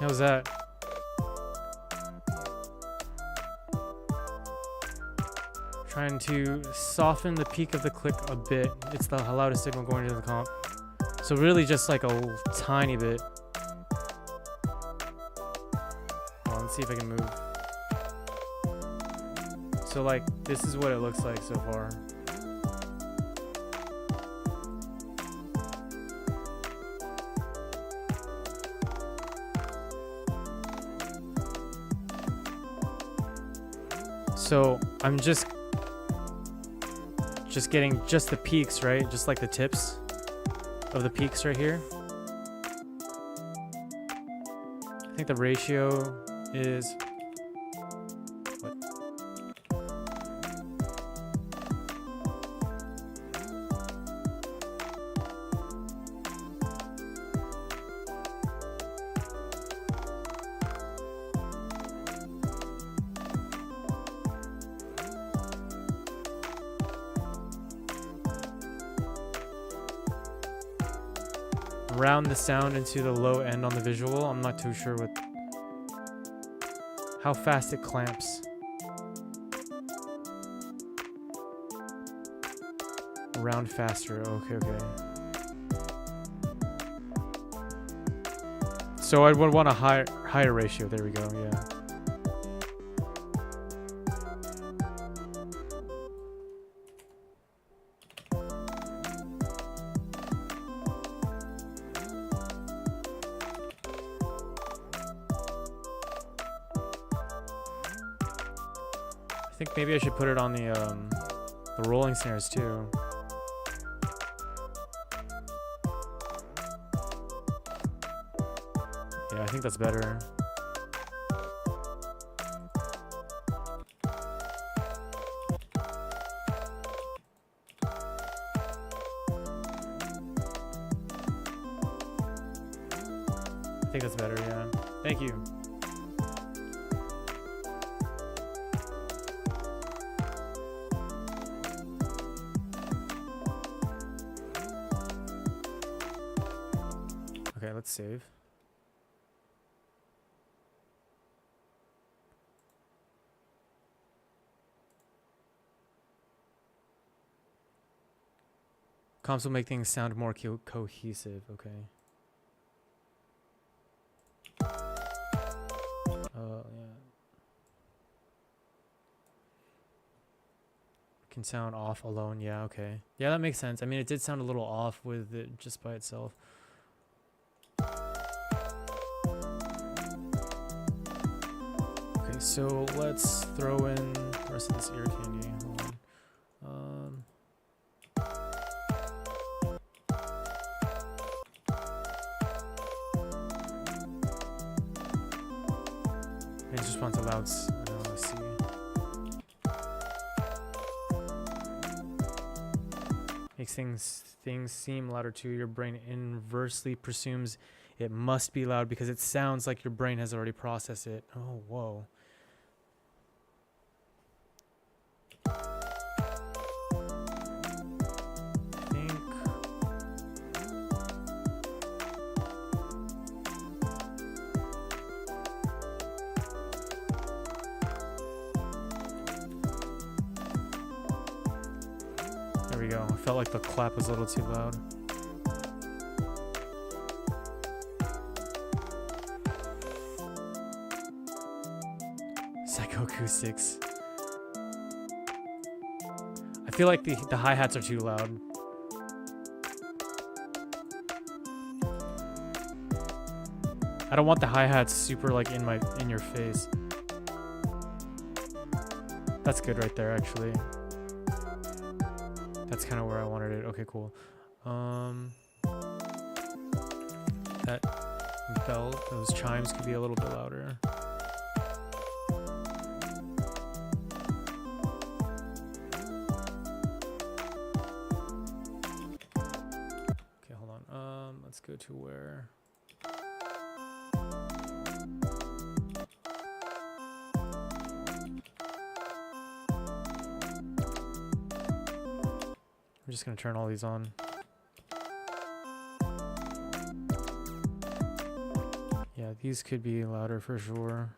How's that? Trying to soften the peak of the click a bit. It's the loudest signal going into the comp. So really just like a tiny bit. Hold on, let's see if I can move. So like, this is what it looks like so far. So I'm just getting just the peaks, right? Just like the tips of the peaks right here. I think the ratio is what? Round the sound into the low end on the visual. I'm not too sure how fast it clamps. Round faster. Okay. So I would want a higher ratio. There we go. Yeah. think maybe I should put it on the rolling snares too. Yeah, I think that's better. I think that's better, yeah. Thank you. Okay, let's save. Comps will make things sound more cohesive. Okay. Yeah. Can sound off alone. Yeah, okay. Yeah, that makes sense. I mean, it did sound a little off with it just by itself. Okay, so let's throw in the rest of this ear candy. Hold on. Range response allows. Let's see. Makes things seem louder too. Your brain inversely presumes it must be loud because it sounds like your brain has already processed it. Oh, whoa. There we go. I felt like the clap was a little too loud. Psychoacoustics. I feel like the hi-hats are too loud. I don't want the hi-hats super like in your face. That's good right there, actually. That's kind of where I wanted it. Okay, cool. That bell, those chimes could be a little bit louder. Okay, hold on. Let's go to where. I'm just gonna turn all these on. Yeah, these could be louder for sure.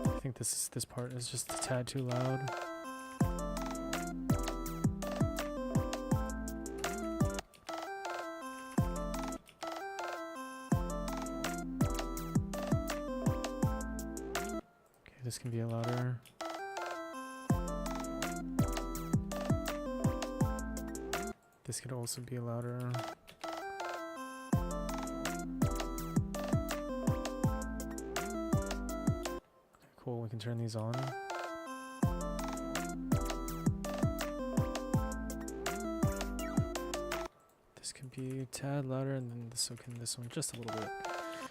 I think this part is just a tad too loud. This can be a louder. This could also be louder. Okay, cool, we can turn these on. This could be a tad louder, and then this one just a little bit.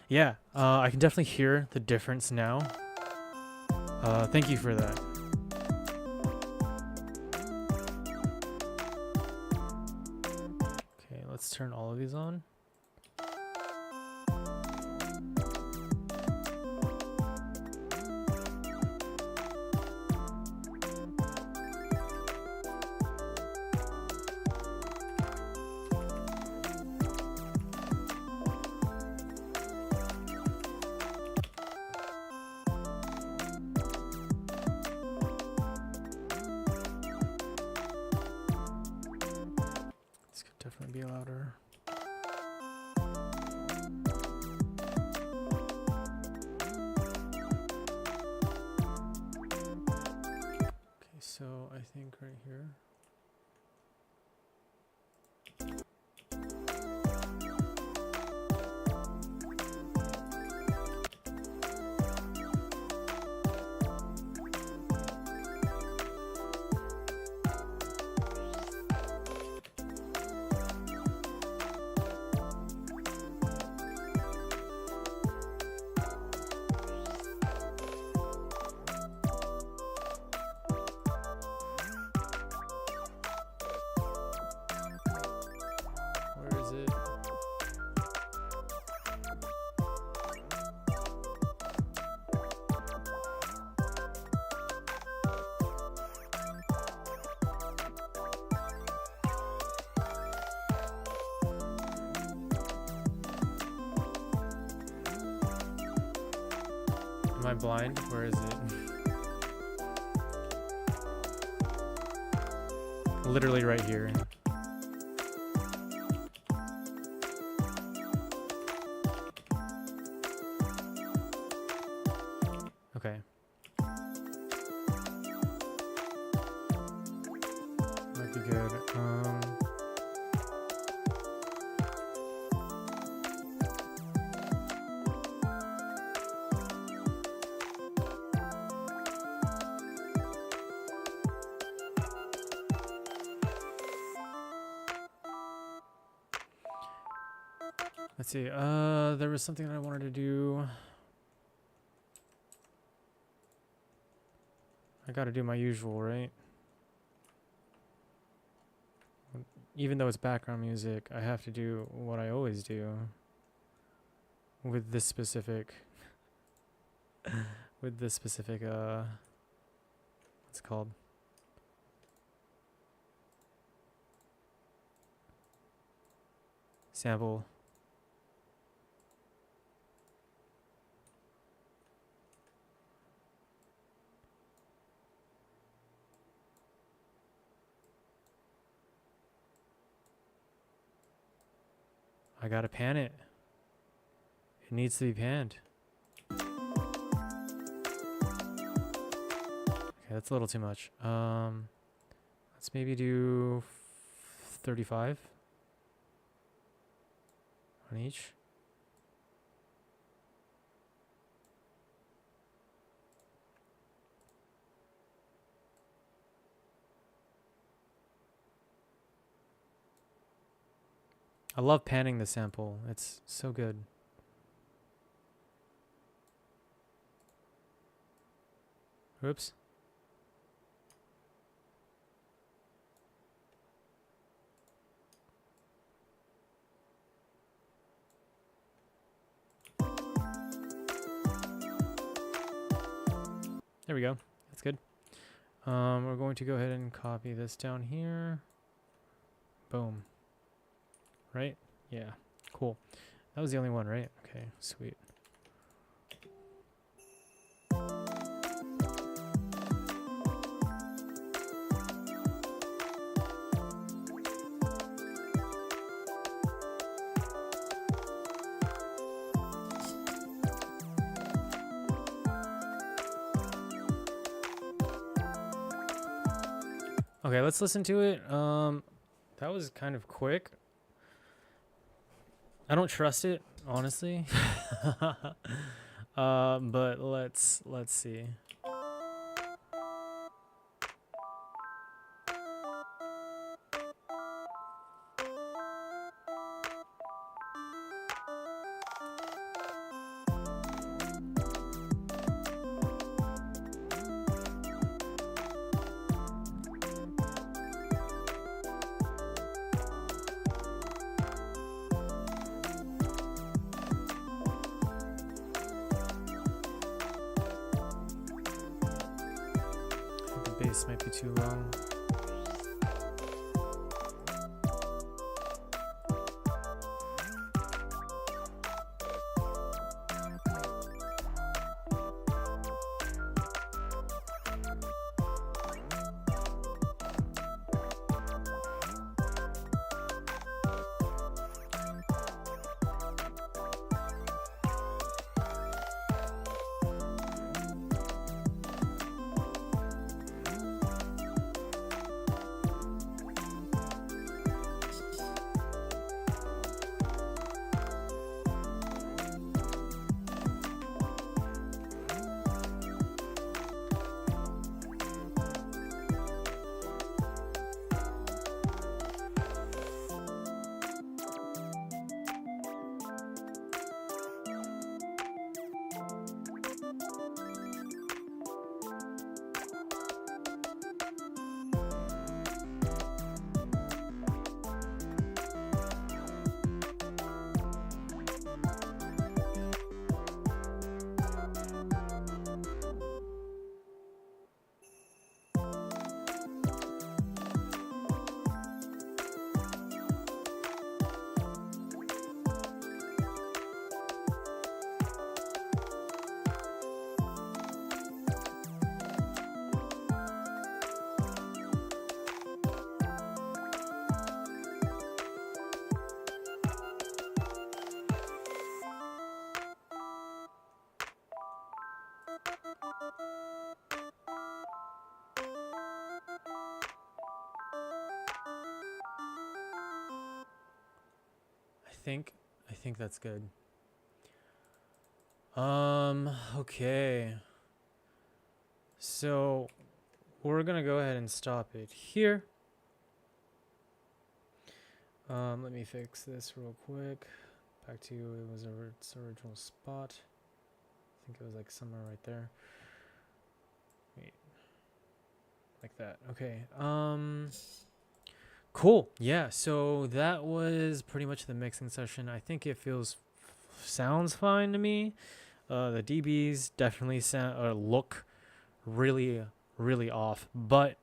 Yeah, I can definitely hear the difference now. Thank you for that. Okay, let's turn all of these on. Definitely be louder. Okay, so I think right here. Am I blind? Where is it? Literally right here. Okay. Might be good. Let's see. There was something that I wanted to do. I gotta do my usual, right? Even though it's background music, I have to do what I always do with this specific what's it called? Sample. I gotta pan it. It needs to be panned. Okay, that's a little too much. Let's maybe do 35 on each. I love panning the sample. It's so good. Oops. There we go. That's good. We're going to go ahead and copy this down here. Boom. Right? Yeah. Cool. That was the only one, right? Okay, sweet. Okay, let's listen to it. That was kind of quick. I don't trust it, honestly. But let's see. Bass might be too low. think that's good. Okay. So we're gonna go ahead and stop it here. Let me fix this real quick. Back to it was its original spot. I think it was like somewhere right there. Wait. Like that. Okay. Cool. Yeah, so that was pretty much the mixing session. I think it sounds fine to me. The dBs definitely look really, really off, but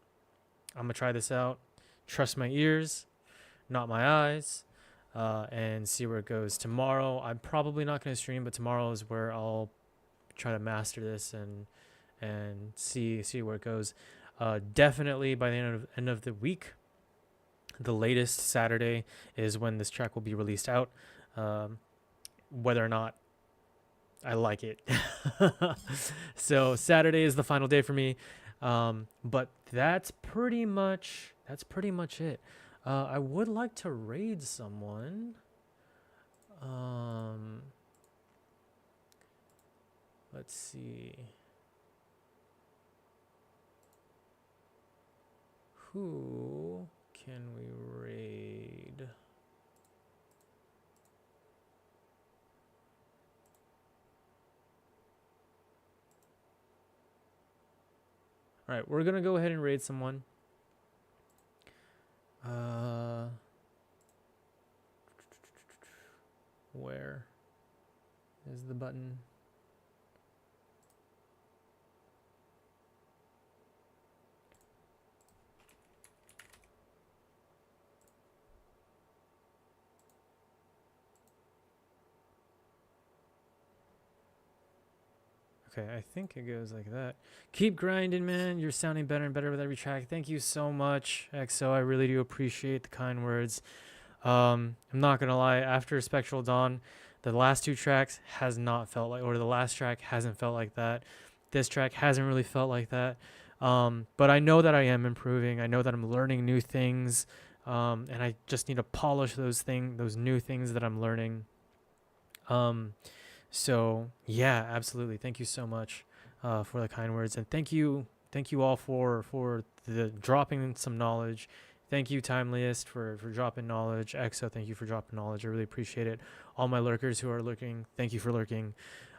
I'm gonna try this out. Trust my ears, not my eyes, and see where it goes. Tomorrow, I'm probably not gonna stream, but tomorrow is where I'll try to master this and see where it goes. Definitely by the end of the week, the latest Saturday is when this track will be released out. Whether or not I like it. So Saturday is the final day for me. But that's pretty much it. I would like to raid someone. Let's see. Who can we raid? All right, we're gonna go ahead and raid someone. Where is the button? Okay, I think it goes like that. Keep grinding, man. You're sounding better and better with every track. Thank you so much, XO. I really do appreciate the kind words. I'm not gonna lie. After Spectral Dawn, the last two tracks has not felt like, or the last track hasn't felt like that. This track hasn't really felt like that. But I know that I am improving. I know that I'm learning new things, and I just need to polish those new things that I'm learning. So yeah, absolutely. Thank you so much for the kind words, and thank you all for the dropping some knowledge. Thank you, Timeliest, for dropping knowledge. EXO, thank you for dropping knowledge. I really appreciate it. All my lurkers who are lurking, thank you for lurking.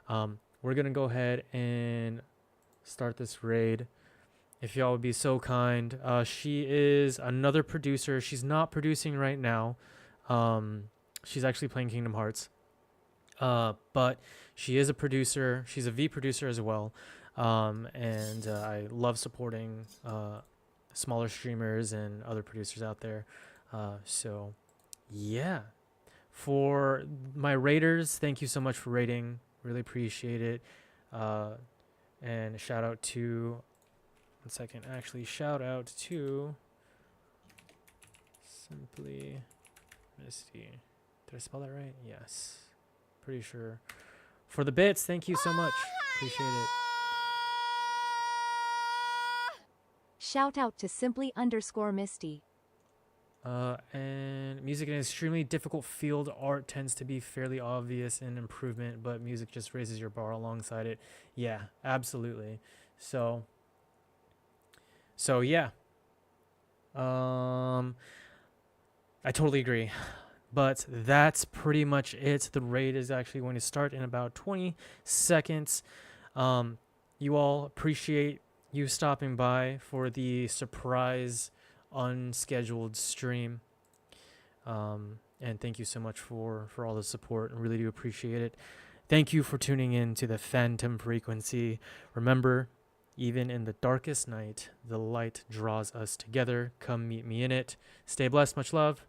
We're gonna go ahead and start this raid. If y'all would be so kind. She is another producer. She's not producing right now. She's actually playing Kingdom Hearts. But she is a producer. She's a V producer as well. And I love supporting smaller streamers and other producers out there. So yeah, for my raiders, thank you so much for raiding. Really appreciate it. And shout out to, shout out to Simply Misty. Did I spell that right? Yes. Pretty sure. For the bits, thank you so much. Appreciate it. Shout out to Simply_Misty. And music in an extremely difficult field. Art tends to be fairly obvious in improvement, but music just raises your bar alongside it. Yeah, absolutely. So yeah. I totally agree. But that's pretty much it. The raid is actually going to start in about 20 seconds. You all, appreciate you stopping by for the surprise unscheduled stream. And thank you so much for all the support. I really do appreciate it. Thank you for tuning in to the Phantom Frequency. Remember, even in the darkest night, the light draws us together. Come meet me in it. Stay blessed. Much love.